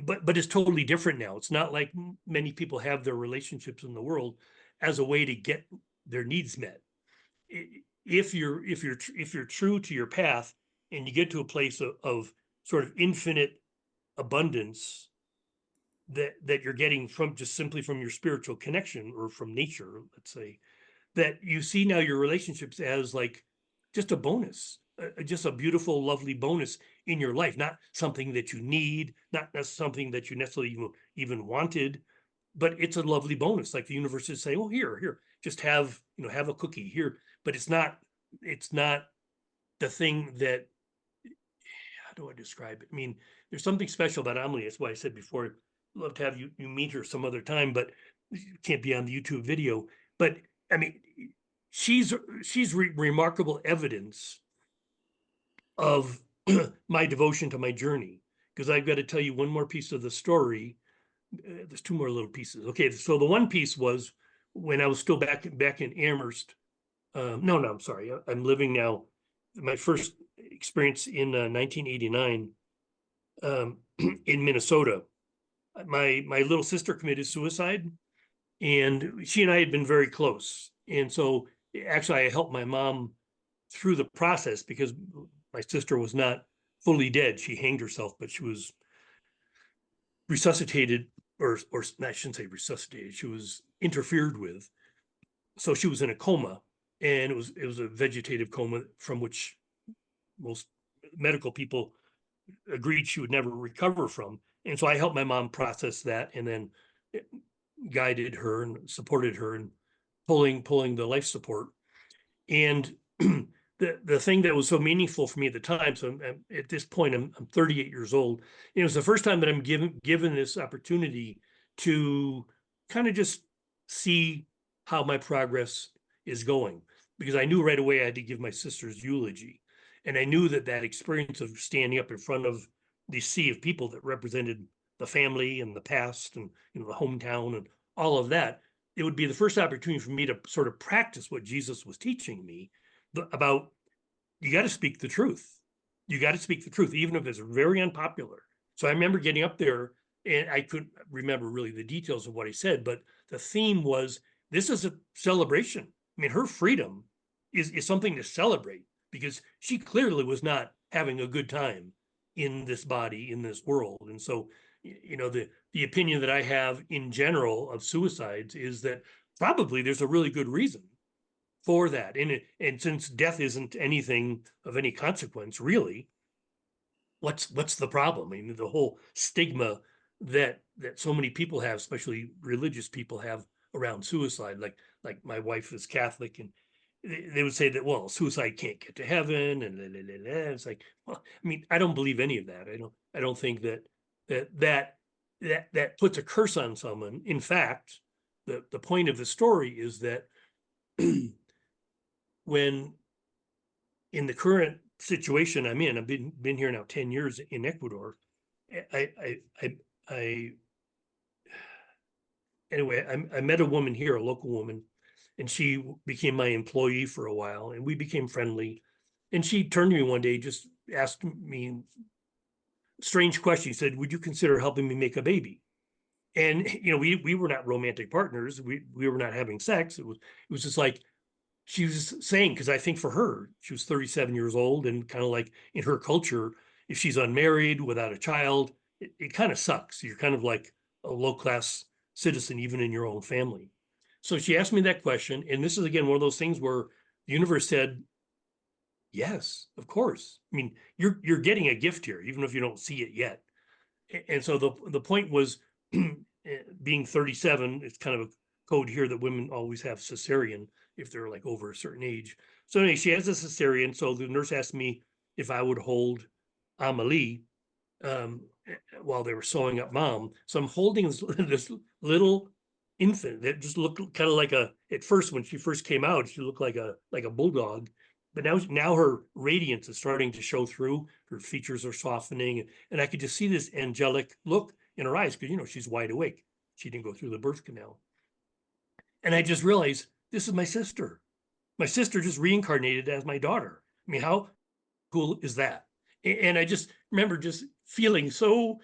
but it's totally different now. It's not like many people have their relationships in the world as a way to get their needs met. If you're true to your path and you get to a place of sort of infinite abundance that you're getting from just simply from your spiritual connection or from nature, let's say, that you see now your relationships as like just a bonus, just a beautiful, lovely bonus in your life, not something that you need, not something that you necessarily even wanted, but it's a lovely bonus. Like the universe is saying, "Oh, here, just have have a cookie here." But it's not the thing that, how do I describe it? I mean, there's something special about Amelie. That's why I said before, I'd love to have you meet her some other time, but can't be on the YouTube video. But I mean, she's remarkable evidence of my devotion to my journey. Because I've got to tell you one more piece of the story. There's two more little pieces. Okay, so the one piece was when I was still back in Amherst. No, I'm sorry. I'm living now. My first experience in 1989 in Minnesota. My little sister committed suicide, and she and I had been very close. And so actually, I helped my mom through the process because my sister was not fully dead. She hanged herself, but she was resuscitated, or I shouldn't say resuscitated. She was interfered with, so she was in a coma, and it was a vegetative coma from which most medical people agreed she would never recover from. And so I helped my mom process that, and then guided her and supported her in pulling the life support. And the thing that was so meaningful for me at the time, so at this point I'm 38 years old, and it was the first time that I'm given this opportunity to kind of just see how my progress is going, because I knew right away I had to give my sister's eulogy, and I knew that experience of standing up in front of the sea of people that represented the family and the past and the hometown and all of that, it would be the first opportunity for me to sort of practice what Jesus was teaching me about. You got to speak the truth. You got to speak the truth, even if it's very unpopular. So I remember getting up there, and I couldn't remember really the details of what he said, but the theme was, this is a celebration. I mean, her freedom is something to celebrate, because she clearly was not having a good time in this body, in this world. And so, the opinion that I have in general of suicides is that probably there's a really good reason for that. And since death isn't anything of any consequence, really, what's the problem? I mean, the whole stigma that so many people have, especially religious people, have around suicide. Like my wife is Catholic, and they would say that, well, suicide can't get to heaven, and it's like, well, I mean, I don't believe any of that. I don't think that puts a curse on someone. In fact, the point of the story is that when, in the current situation I'm in, I've been here now 10 years in Ecuador. I anyway, I met a woman here, a local woman, and she became my employee for a while, and we became friendly. And she turned to me one day, just asked me a strange question. She said, "Would you consider helping me make a baby?" And we were not romantic partners. We were not having sex. It was just like, she was saying, because I think for her, she was 37 years old, and kind of like in her culture, if she's unmarried without a child, it kind of sucks. You're kind of like a low-class citizen, even in your own family. So she asked me that question, and this is again one of those things where the universe said, yes, of course. I mean, you're getting a gift here, even if you don't see it yet. And so the point was, being 37, it's kind of a code here that women always have cesarean if they're like over a certain age. So anyway, she has a cesarean. So the nurse asked me if I would hold Amelie while they were sewing up mom. So I'm holding this little infant that just looked kind of like at first, when she first came out, she looked like a bulldog. But now her radiance is starting to show through. Her features are softening, and I could just see this angelic look in her eyes, because she's wide awake. She didn't go through the birth canal. And I just realized, this is my sister. My sister just reincarnated as my daughter. I mean, how cool is that? And I just remember just feeling so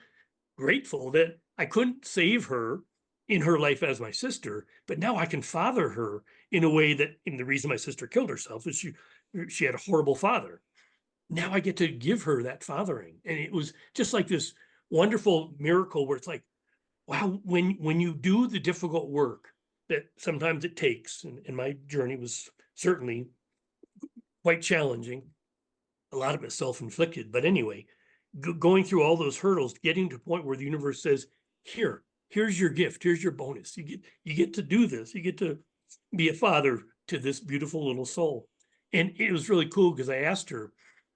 grateful that I couldn't save her in her life as my sister, but now I can father her in a way that, and the reason my sister killed herself is she had a horrible father. Now I get to give her that fathering. And it was just like this wonderful miracle where it's like, wow, when you do the difficult work that sometimes it takes, and my journey was certainly quite challenging, a lot of it self-inflicted, but anyway, going through all those hurdles, getting to a point where the universe says, here's your gift, here's your bonus. You get to do this. You get to be a father to this beautiful little soul. And it was really cool because I asked her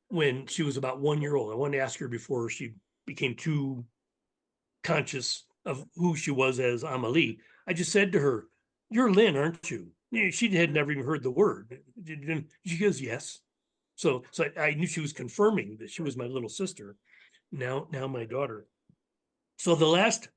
when she was about 1 year old. I wanted to ask her before she became too conscious of who she was as Amelie. I just said to her, "You're Lynn, aren't you?" She had never even heard the word. She goes, "Yes." So I knew she was confirming that she was my little sister, now my daughter. So the last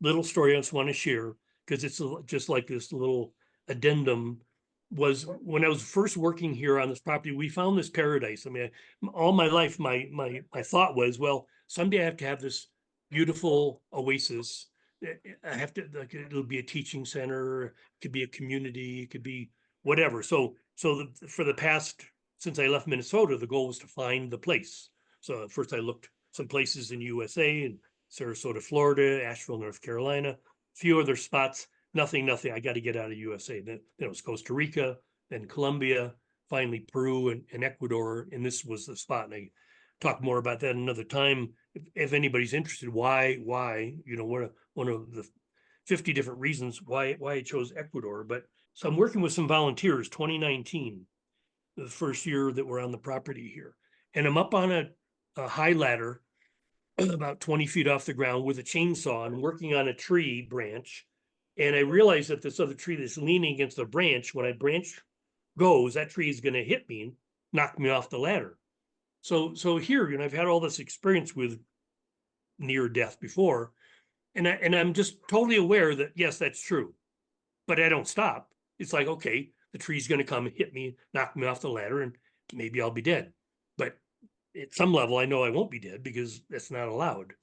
little story I just want to share, because it's just like this little addendum, was when I was first working here on this property, we found this paradise. I mean, all my life, my thought was, well, someday I have to have this beautiful oasis. I have to, like, it'll be a teaching center, it could be a community, it could be whatever. For the past, since I left Minnesota, the goal was to find the place. So first I looked some places in USA and Sarasota, Florida, Asheville, North Carolina, a few other spots. Nothing. I got to get out of USA. Then it was Costa Rica, then Colombia, finally Peru and Ecuador. And this was the spot. And I talk more about that another time. If anybody's interested, why, one of the 50 different reasons why I chose Ecuador. But so I'm working with some volunteers, 2019, the first year that we're on the property here. And I'm up on a high ladder about 20 feet off the ground with a chainsaw and working on a tree branch. And I realized that this other tree that's leaning against the branch, when a branch goes, that tree is going to hit me and knock me off the ladder. So here, I've had all this experience with near death before, and I'm just totally aware that yes, that's true, but I don't stop. It's like, okay, the tree's going to come hit me, knock me off the ladder, and maybe I'll be dead. But at some level, I know I won't be dead because that's not allowed.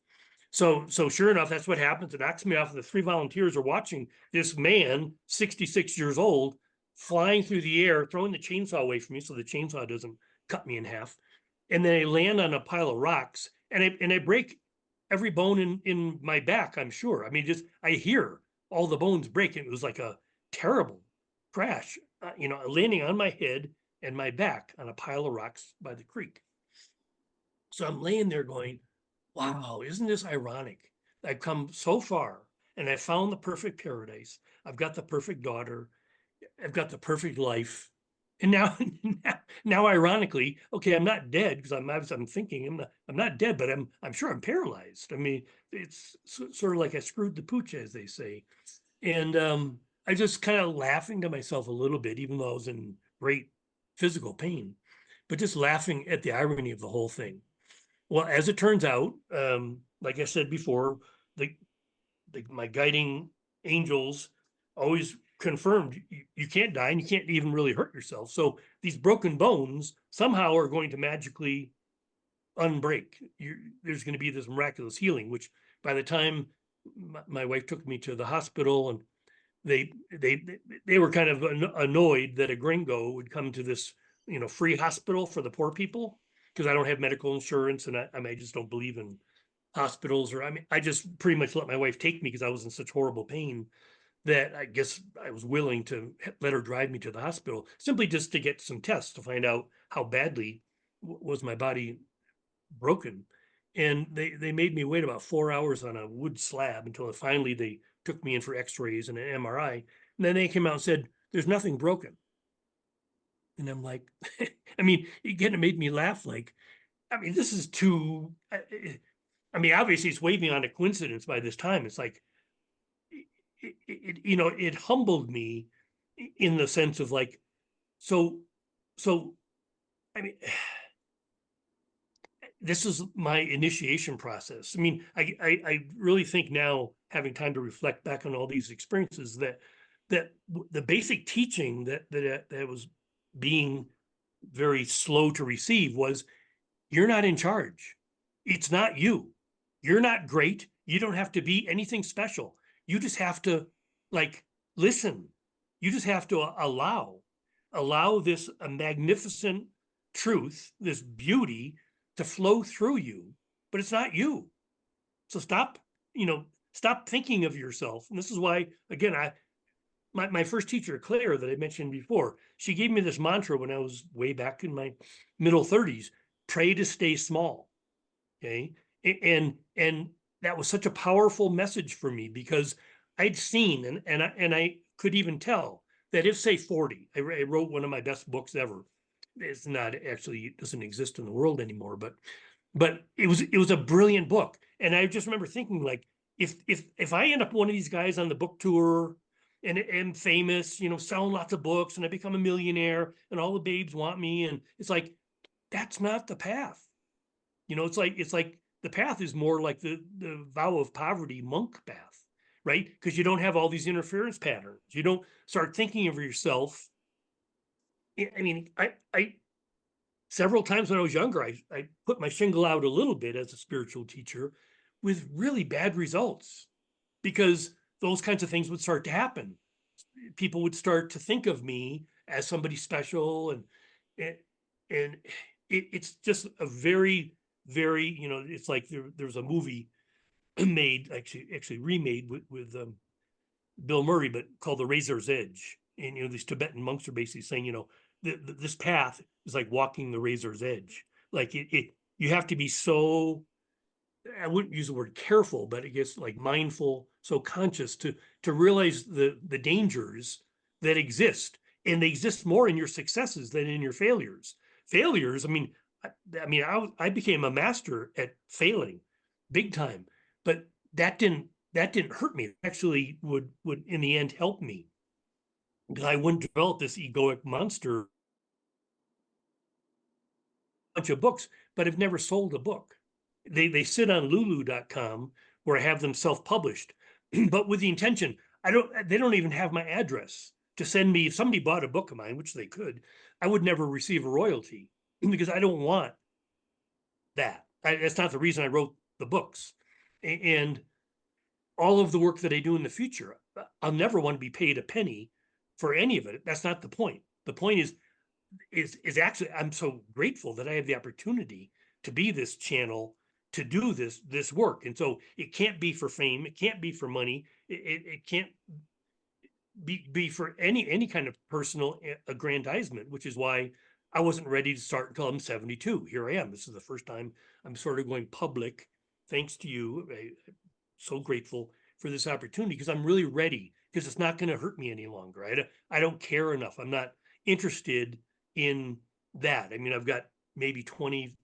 So sure enough, that's what happens. It knocks me off. The three volunteers are watching this man, 66 years old, flying through the air, throwing the chainsaw away from me so the chainsaw doesn't cut me in half. And then I land on a pile of rocks, and I break every bone in my back, I'm sure. I mean, just I hear all the bones break. It was like a terrible crash, landing on my head and my back on a pile of rocks by the creek. So I'm laying there going, wow, isn't this ironic? I've come so far and I found the perfect paradise. I've got the perfect daughter. I've got the perfect life. And now, now ironically, okay, I'm not dead because I'm thinking I'm not dead, but I'm sure I'm paralyzed. I mean, it's sort of like I screwed the pooch, as they say. And I just kind of laughing to myself a little bit, even though I was in great physical pain, but just laughing at the irony of the whole thing. Well, as it turns out, like I said before, my guiding angels always confirmed you can't die and you can't even really hurt yourself. So these broken bones somehow are going to magically unbreak. There's going to be this miraculous healing, which by the time my wife took me to the hospital, and they were kind of annoyed that a gringo would come to this free hospital for the poor people, because I don't have medical insurance and I just don't believe in hospitals. Or I mean, I just pretty much let my wife take me because I was in such horrible pain that I guess I was willing to let her drive me to the hospital, simply just to get some tests to find out how badly was my body broken. And they made me wait about 4 hours on a wood slab until finally they took me in for x-rays and an MRI. And then they came out and said, there's nothing broken. And I'm like, I mean, again, it made me laugh. Like, I mean, this is too, I mean, obviously it's waving on a coincidence by this time. It's like, it humbled me in the sense of like, so, I mean, this is my initiation process. I mean, I really think now, having time to reflect back on all these experiences, that the basic teaching that was being very slow to receive was You're not in charge. It's not you. You're not great. You don't have to be anything special. You just have to like listen. You just have to allow this magnificent truth, this beauty to flow through you, but it's not you. So stop thinking of yourself. And this is why, again, my first teacher, Claire, that I mentioned before, she gave me this mantra when I was way back in my middle 30s: pray to stay small. Okay. And that was such a powerful message for me, because I'd seen and I could even tell that if, say, 40, I wrote one of my best books ever. It's not actually, it doesn't exist in the world anymore, but it was a brilliant book. And I just remember thinking, like, if I end up one of these guys on the book tour and am famous, selling lots of books, and I become a millionaire and all the babes want me, and it's like, that's not the path. It's like the path is more like the vow of poverty monk path, right? Because you don't have all these interference patterns. You don't start thinking of yourself. I mean, I several times when I was younger, I put my shingle out a little bit as a spiritual teacher with really bad results, because those kinds of things would start to happen. People would start to think of me as somebody special, and it's just a very, very, it's like there's a movie made, actually remade with Bill Murray, but called The Razor's Edge. And these Tibetan monks are basically saying, this path is like walking the razor's edge. Like you have to be so, I wouldn't use the word careful, but it gets like mindful, so conscious to realize the dangers that exist. And they exist more in your successes than in your failures. Failures, I became a master at failing big time, but that didn't hurt me. It actually would in the end help me, because I wouldn't develop this egoic monster. Bunch of books, but I've never sold a book. They sit on lulu.com, where I have them self-published, but with the intention, they don't even have my address to send me. If somebody bought a book of mine, which they could, I would never receive a royalty, because I don't want that. That's not the reason I wrote the books. And all of the work that I do in the future, I'll never want to be paid a penny for any of it. That's not the point. The point is actually, I'm so grateful that I have the opportunity to be this channel, to do this work. And so it can't be for fame, it can't be for money, it can't be for any kind of personal aggrandizement, which is why I wasn't ready to start until I'm 72. Here I am. This is the first time I'm sort of going public, thanks to you. I'm so grateful for this opportunity, because I'm really ready, because it's not going to hurt me any longer. I don't care enough. I'm not interested in that. I mean, I've got maybe 20,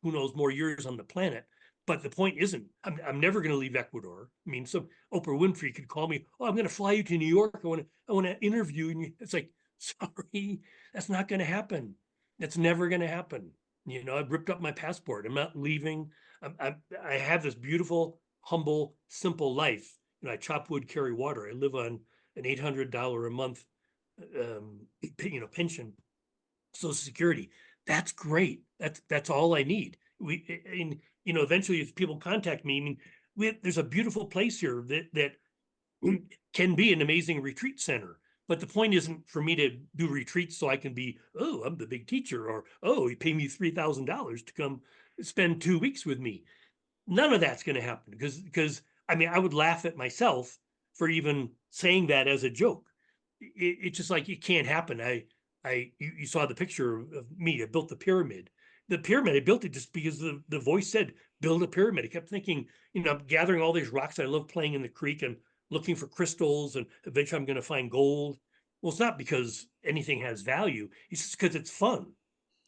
who knows, more years on the planet. But the point isn't, I'm never going to leave Ecuador. I mean, so Oprah Winfrey could call me, oh, I'm going to fly you to New York. I want to interview you. It's like, sorry, that's not going to happen. That's never going to happen. I've ripped up my passport. I'm not leaving. I have this beautiful, humble, simple life. I chop wood, carry water. I live on an $800 a month, pension, Social Security. That's great. That's all I need. Eventually, if people contact me, I mean, there's a beautiful place here that can be an amazing retreat center. But the point isn't for me to do retreats so I can be, oh, I'm the big teacher, or, oh, you pay me $3,000 to come spend 2 weeks with me. None of that's going to happen, because I would laugh at myself for even saying that as a joke. It's just like, it can't happen. You saw the picture of me. I built the pyramid. The pyramid, I built it just because the voice said, build a pyramid. I kept thinking, I'm gathering all these rocks. I love playing in the creek and looking for crystals, and eventually I'm going to find gold. Well, it's not because anything has value. It's just because it's fun,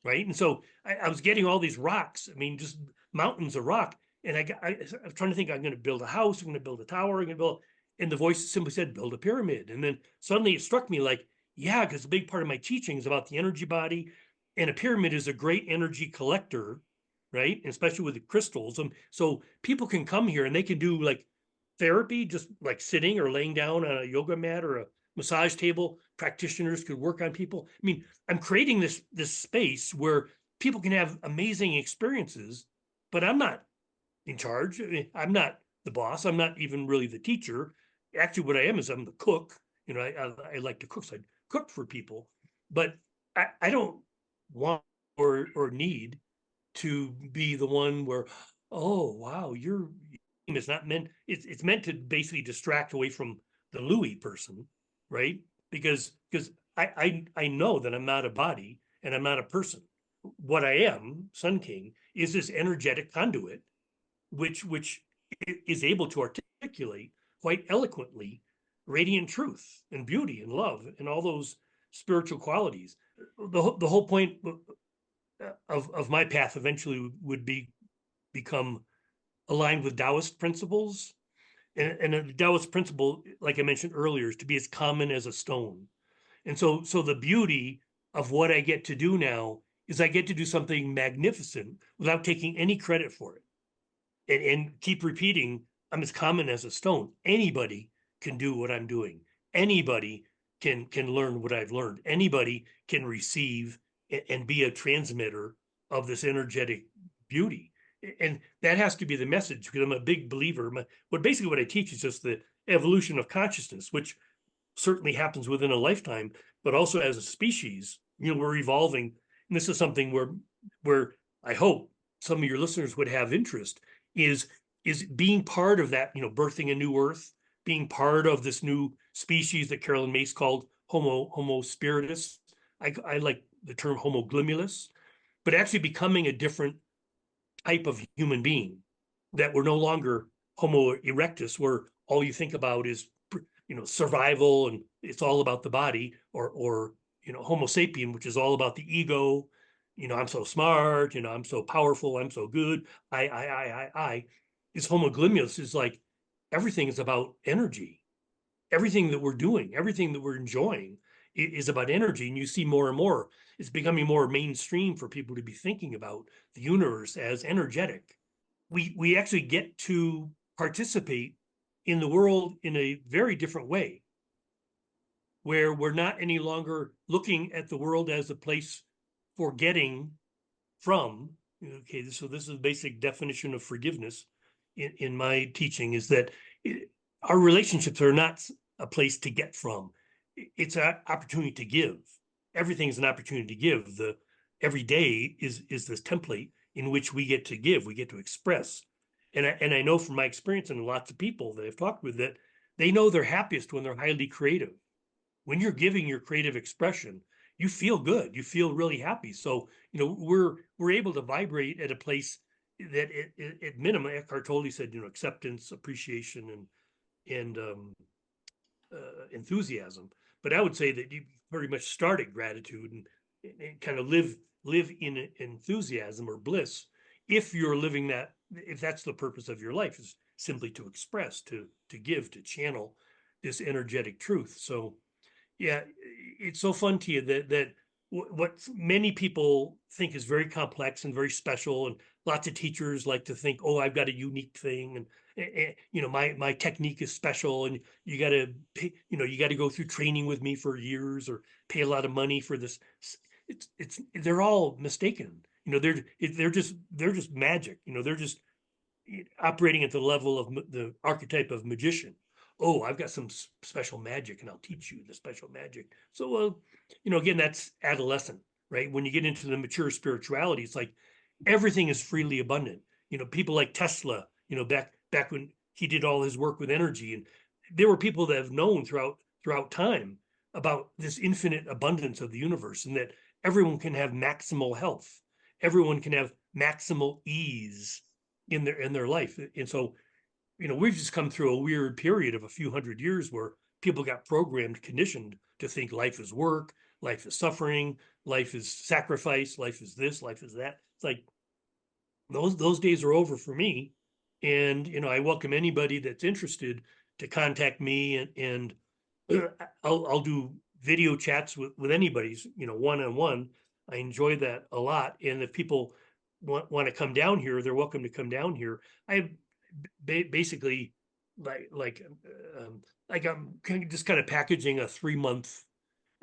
right? And so I was getting all these rocks. I mean, just mountains of rock. And I was trying to think, I'm going to build a house. I'm going to build a tower. I'm going to build, and the voice simply said, build a pyramid. And then suddenly it struck me like, yeah, because a big part of my teaching is about the energy body, and a pyramid is a great energy collector, right? And especially with the crystals. So people can come here and they can do like therapy, just like sitting or laying down on a yoga mat or a massage table. Practitioners could work on people. I mean, I'm creating this space where people can have amazing experiences, but I'm not in charge. I mean, I'm not the boss. I'm not even really the teacher. Actually, what I am is I'm the cook. I like to cook, so I cook for people, but I don't want or need to be the one where, oh wow, your game is not meant. It's meant to basically distract away from the Louis person, right? Because I know that I'm not a body and I'm not a person. What I am, Sun King, is this energetic conduit, which is able to articulate quite eloquently radiant truth and beauty and love and all those spiritual qualities. The whole point of my path eventually would become aligned with Taoist principles. And the Taoist principle, like I mentioned earlier, is to be as common as a stone. And so the beauty of what I get to do now is I get to do something magnificent without taking any credit for it. And keep repeating, I'm as common as a stone. Anybody can do what I'm doing. Anybody can learn what I've learned. Anybody can receive and be a transmitter of this energetic beauty. And that has to be the message, because I'm a big believer. What I teach is just the evolution of consciousness, which certainly happens within a lifetime, but also as a species, we're evolving. And this is something where I hope some of your listeners would have interest is being part of that, birthing a new earth, being part of this new species that Carolyn Mace called Homo spiritus. I like the term Homo globulus, but actually becoming a different type of human being, that we're no longer Homo erectus, where all you think about is survival and it's all about the body, or Homo sapien, which is all about the ego. I'm so smart, I'm so powerful, I'm so good. I. This Homo globulus is like everything is about energy. Everything that we're doing, everything that we're enjoying is about energy. And you see more and more, it's becoming more mainstream for people to be thinking about the universe as energetic. We actually get to participate in the world in a very different way, where we're not any longer looking at the world as a place for getting from. Okay, so this is the basic definition of forgiveness in my teaching, is that our relationships are not a place to get from. It's an opportunity to give. Everything is an opportunity to give. Every day is this template in which we get to give, we get to express. And I know from my experience and lots of people that I've talked with, that they know they're happiest when they're highly creative. When you're giving your creative expression, you feel good. You feel really happy. So, we're able to vibrate at a place that at minimum, Eckhart Tolle said, acceptance, appreciation, and enthusiasm. But I would say that you very much start at gratitude and kind of live in enthusiasm or bliss, if you're living that, if that's the purpose of your life, is simply to express, to give, to channel this energetic truth. So yeah, it's so fun to you that what many people think is very complex and very special, and lots of teachers like to think, oh, I've got a unique thing, and my technique is special, and you got to you got to go through training with me for years or pay a lot of money for this. They're all mistaken. They're just magic. They're just operating at the level of the archetype of magician. Oh, I've got some special magic and I'll teach you the special magic. So, again, that's adolescent, right? When you get into the mature spirituality, it's like everything is freely abundant. People like Tesla, back when he did all his work with energy, and there were people that have known throughout time about this infinite abundance of the universe, and that everyone can have maximal health. Everyone can have maximal ease in their life. And so, we've just come through a weird period of a few hundred years where people got programmed, conditioned to think life is work, life is suffering, life is sacrifice, life is this, life is that. It's like those days are over for me. And I welcome anybody that's interested to contact me, and I'll do video chats with anybody's, one-on-one. I enjoy that a lot. And if people want to come down here, they're welcome to come down here. I basically like I'm just kind of packaging a 3-month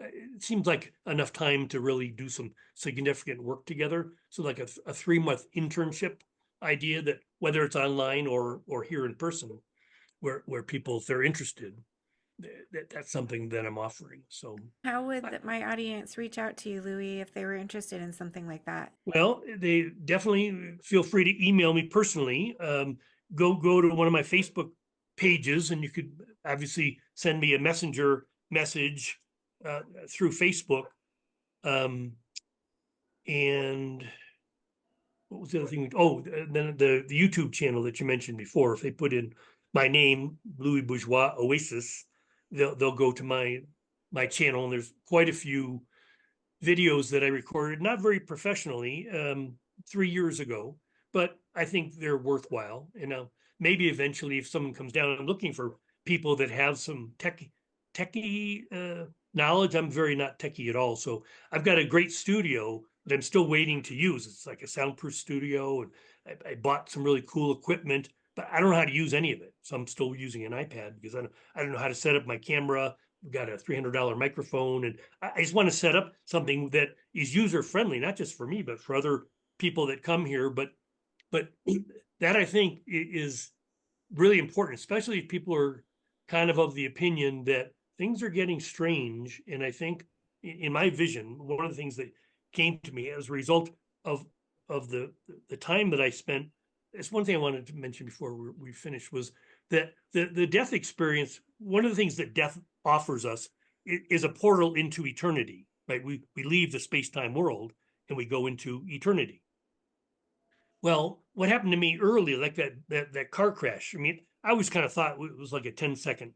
it seems like enough time to really do some significant work together. So like a 3-month internship idea, that whether it's online or here in person, where people, if they're interested, that's something that I'm offering. So, How would my audience reach out to you, Louis, if they were interested in something like that? well, they definitely feel free to email me personally. Go to one of my Facebook pages, and you could obviously send me a messenger message through Facebook. And what was the other thing? Oh, then the YouTube channel that you mentioned before. If they put in my name, Louis Bourgeois Oasis, they'll go to my channel, and there's quite a few videos that I recorded, not very professionally, 3 years ago, but I think they're worthwhile. Maybe eventually, if someone comes down, I'm looking for people that have some techie knowledge. I'm very not techie at all. So I've got a great studio that I'm still waiting to use. It's like a soundproof studio, and I bought some really cool equipment, but I don't know how to use any of it. So I'm still using an iPad because I don't know how to set up my camera. We've got a $300 microphone, and I just want to set up something that is user friendly, not just for me, but for other people that come here. But that, I think, is really important, especially if people are kind of the opinion that things are getting strange. And I think, in my vision, one of the things that came to me as a result of the time that I spent, it's one thing I wanted to mention before we finished, was that the death experience. One of the things that death offers us is a portal into eternity. Right? We leave the space-time world and we go into eternity. Well, what happened to me early, like that car crash? I mean, I always kind of thought it was like a 10-second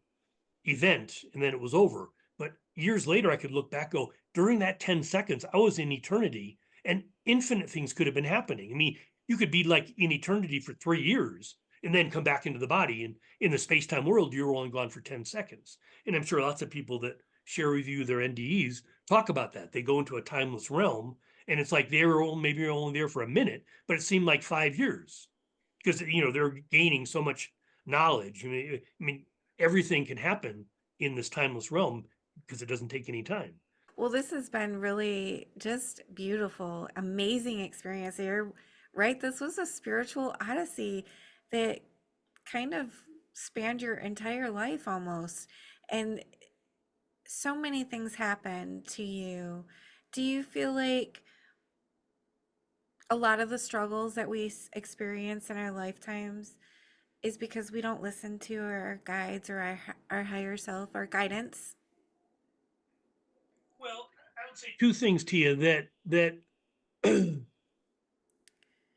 event and then it was over. But years later, I could look back, go, during that 10 seconds, I was in eternity, and infinite things could have been happening. I mean, you could be like in eternity for 3 years and then come back into the body. And in the space time world, you were only gone for 10 seconds. And I'm sure lots of people that share with you their NDEs talk about that. They go into a timeless realm, and it's like they were maybe only there for a minute, but it seemed like 5 years because they're gaining so much knowledge. I mean, everything can happen in this timeless realm because it doesn't take any time. Well, this has been really just beautiful, amazing experience here, right? This was a spiritual odyssey that kind of spanned your entire life almost. And so many things happened to you. Do you feel like a lot of the struggles that we experience in our lifetimes is because we don't listen to our guides or our higher self, our guidance? Well, I would say two things, Tia. That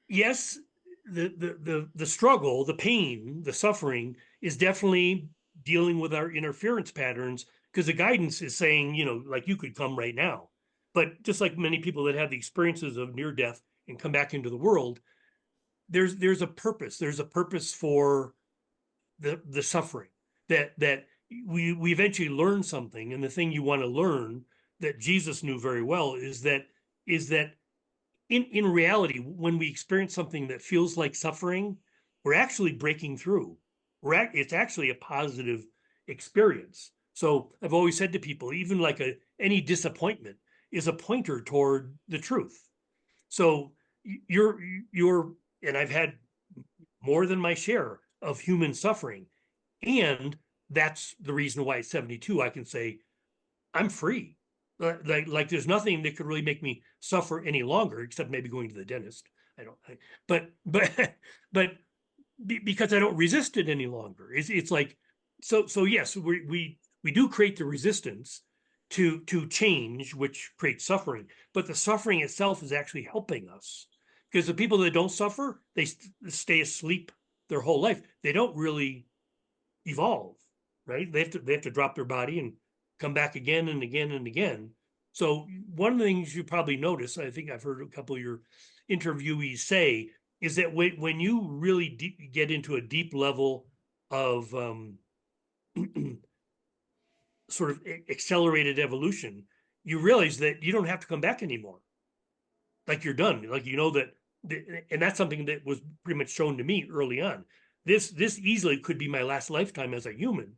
yes, the struggle, the pain, the suffering is definitely dealing with our interference patterns, because the guidance is saying, like, you could come right now. But just like many people that have the experiences of near death and come back into the world, there's a purpose. There's a purpose for the suffering, that we eventually learn something. And the thing you want to learn, that Jesus knew very well, is that in reality, when we experience something that feels like suffering, we're actually breaking through. It's actually a positive experience. So I've always said to people, even like any disappointment is a pointer toward the truth. So you're and I've had more than my share of human suffering. And that's the reason why at 72, I can say, I'm free. Like there's nothing that could really make me suffer any longer, except maybe going to the dentist. I don't, I, but because I don't resist it any longer. It's like, so yes, we do create the resistance to change, which creates suffering, but the suffering itself is actually helping us, because the people that don't suffer, they stay asleep their whole life. They don't really evolve, right? They have to drop their body and come back again and again and again. So one of the things you probably notice, I think I've heard a couple of your interviewees say, is that when you really get into a deep level of sort of accelerated evolution, you realize that you don't have to come back anymore. Like, you're done. Like, that, and that's something that was pretty much shown to me early on. This easily could be my last lifetime as a human,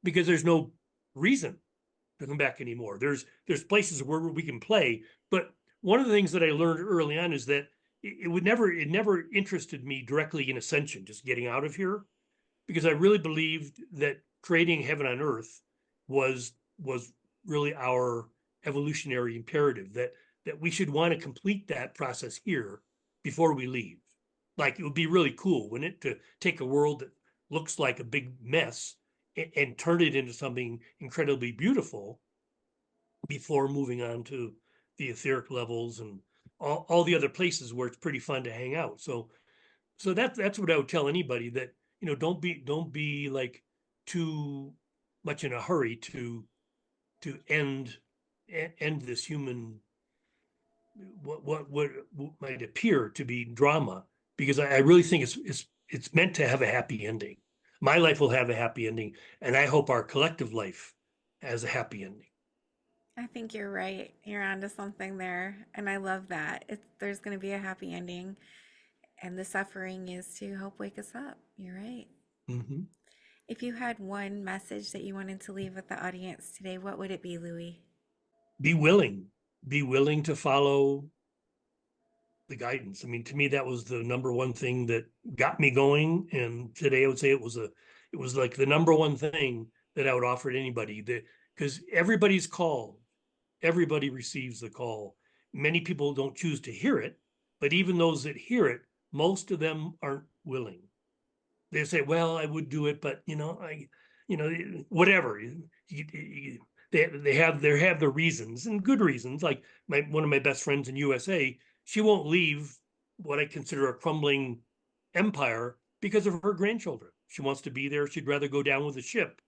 because there's no reason. to come back anymore. There's places where we can play, but one of the things that I learned early on is that it never interested me directly in ascension, just getting out of here, because I really believed that creating heaven on earth was really our evolutionary imperative, that we should want to complete that process here before we leave. Like, it would be really cool, wouldn't it, to take a world that looks like a big mess and turn it into something incredibly beautiful before moving on to the etheric levels and all the other places where it's pretty fun to hang out. So that's what I would tell anybody, that, don't be like too much in a hurry to end this human, what might appear to be drama, because I really think it's meant to have a happy ending. My life will have a happy ending, and I hope our collective life has a happy ending. I think you're right. You're onto something there. And I love that. There's going to be a happy ending. And the suffering is to help wake us up. You're right. Mhm. If you had one message that you wanted to leave with the audience today, what would it be, Louis? Be willing to follow the guidance. I mean, to me, that was the number one thing that got me going. And today I would say it was like the number one thing that I would offer to anybody, that because everybody's called, everybody receives the call. Many people don't choose to hear it, but even those that hear it, most of them aren't willing. They say, well, I would do it, but whatever. They have the reasons, and good reasons. Like, one of my best friends in USA, she won't leave what I consider a crumbling empire because of her grandchildren. She wants to be there. She'd rather go down with a ship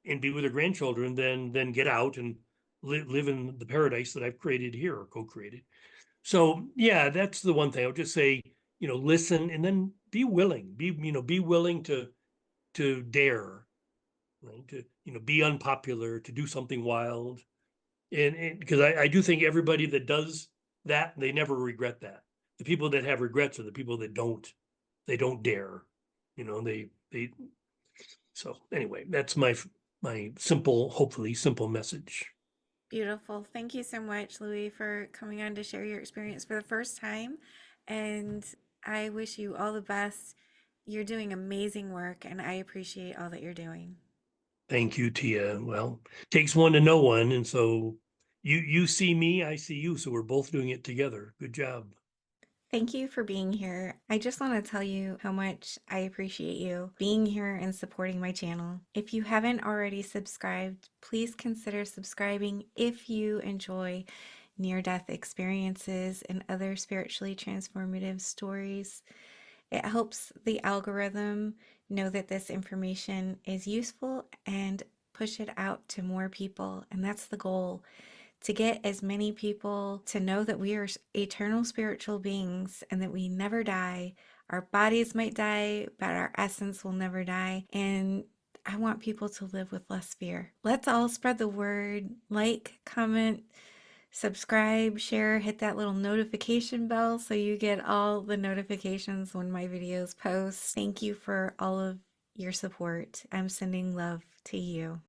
and be with her grandchildren than get out and live in the paradise that I've created here, or co-created. So yeah, that's the one thing I would just say. Listen, and then be willing. Be willing to dare, right? To be unpopular, to do something wild, and because I do think everybody that does that, they never regret that. The people that have regrets are the people that don't dare. They So anyway, that's my simple, hopefully simple message. Beautiful. Thank you so much, Louis, for coming on to share your experience for the first time. And I wish you all the best. You're doing amazing work, and I appreciate all that you're doing. Thank you, Tia. Well, takes one to know one, and so you see me, I see you, so we're both doing it together. Good job. Thank you for being here. I just want to tell you how much I appreciate you being here and supporting my channel. If you haven't already subscribed, please consider subscribing if you enjoy near-death experiences and other spiritually transformative stories. It helps the algorithm know that this information is useful and push it out to more people. And that's the goal, to get as many people to know that we are eternal spiritual beings and that we never die. Our bodies might die, but our essence will never die. And I want people to live with less fear. Let's all spread the word. Like, comment, subscribe, share, hit that little notification bell so you get all the notifications when my videos post. Thank you for all of your support. I'm sending love to you.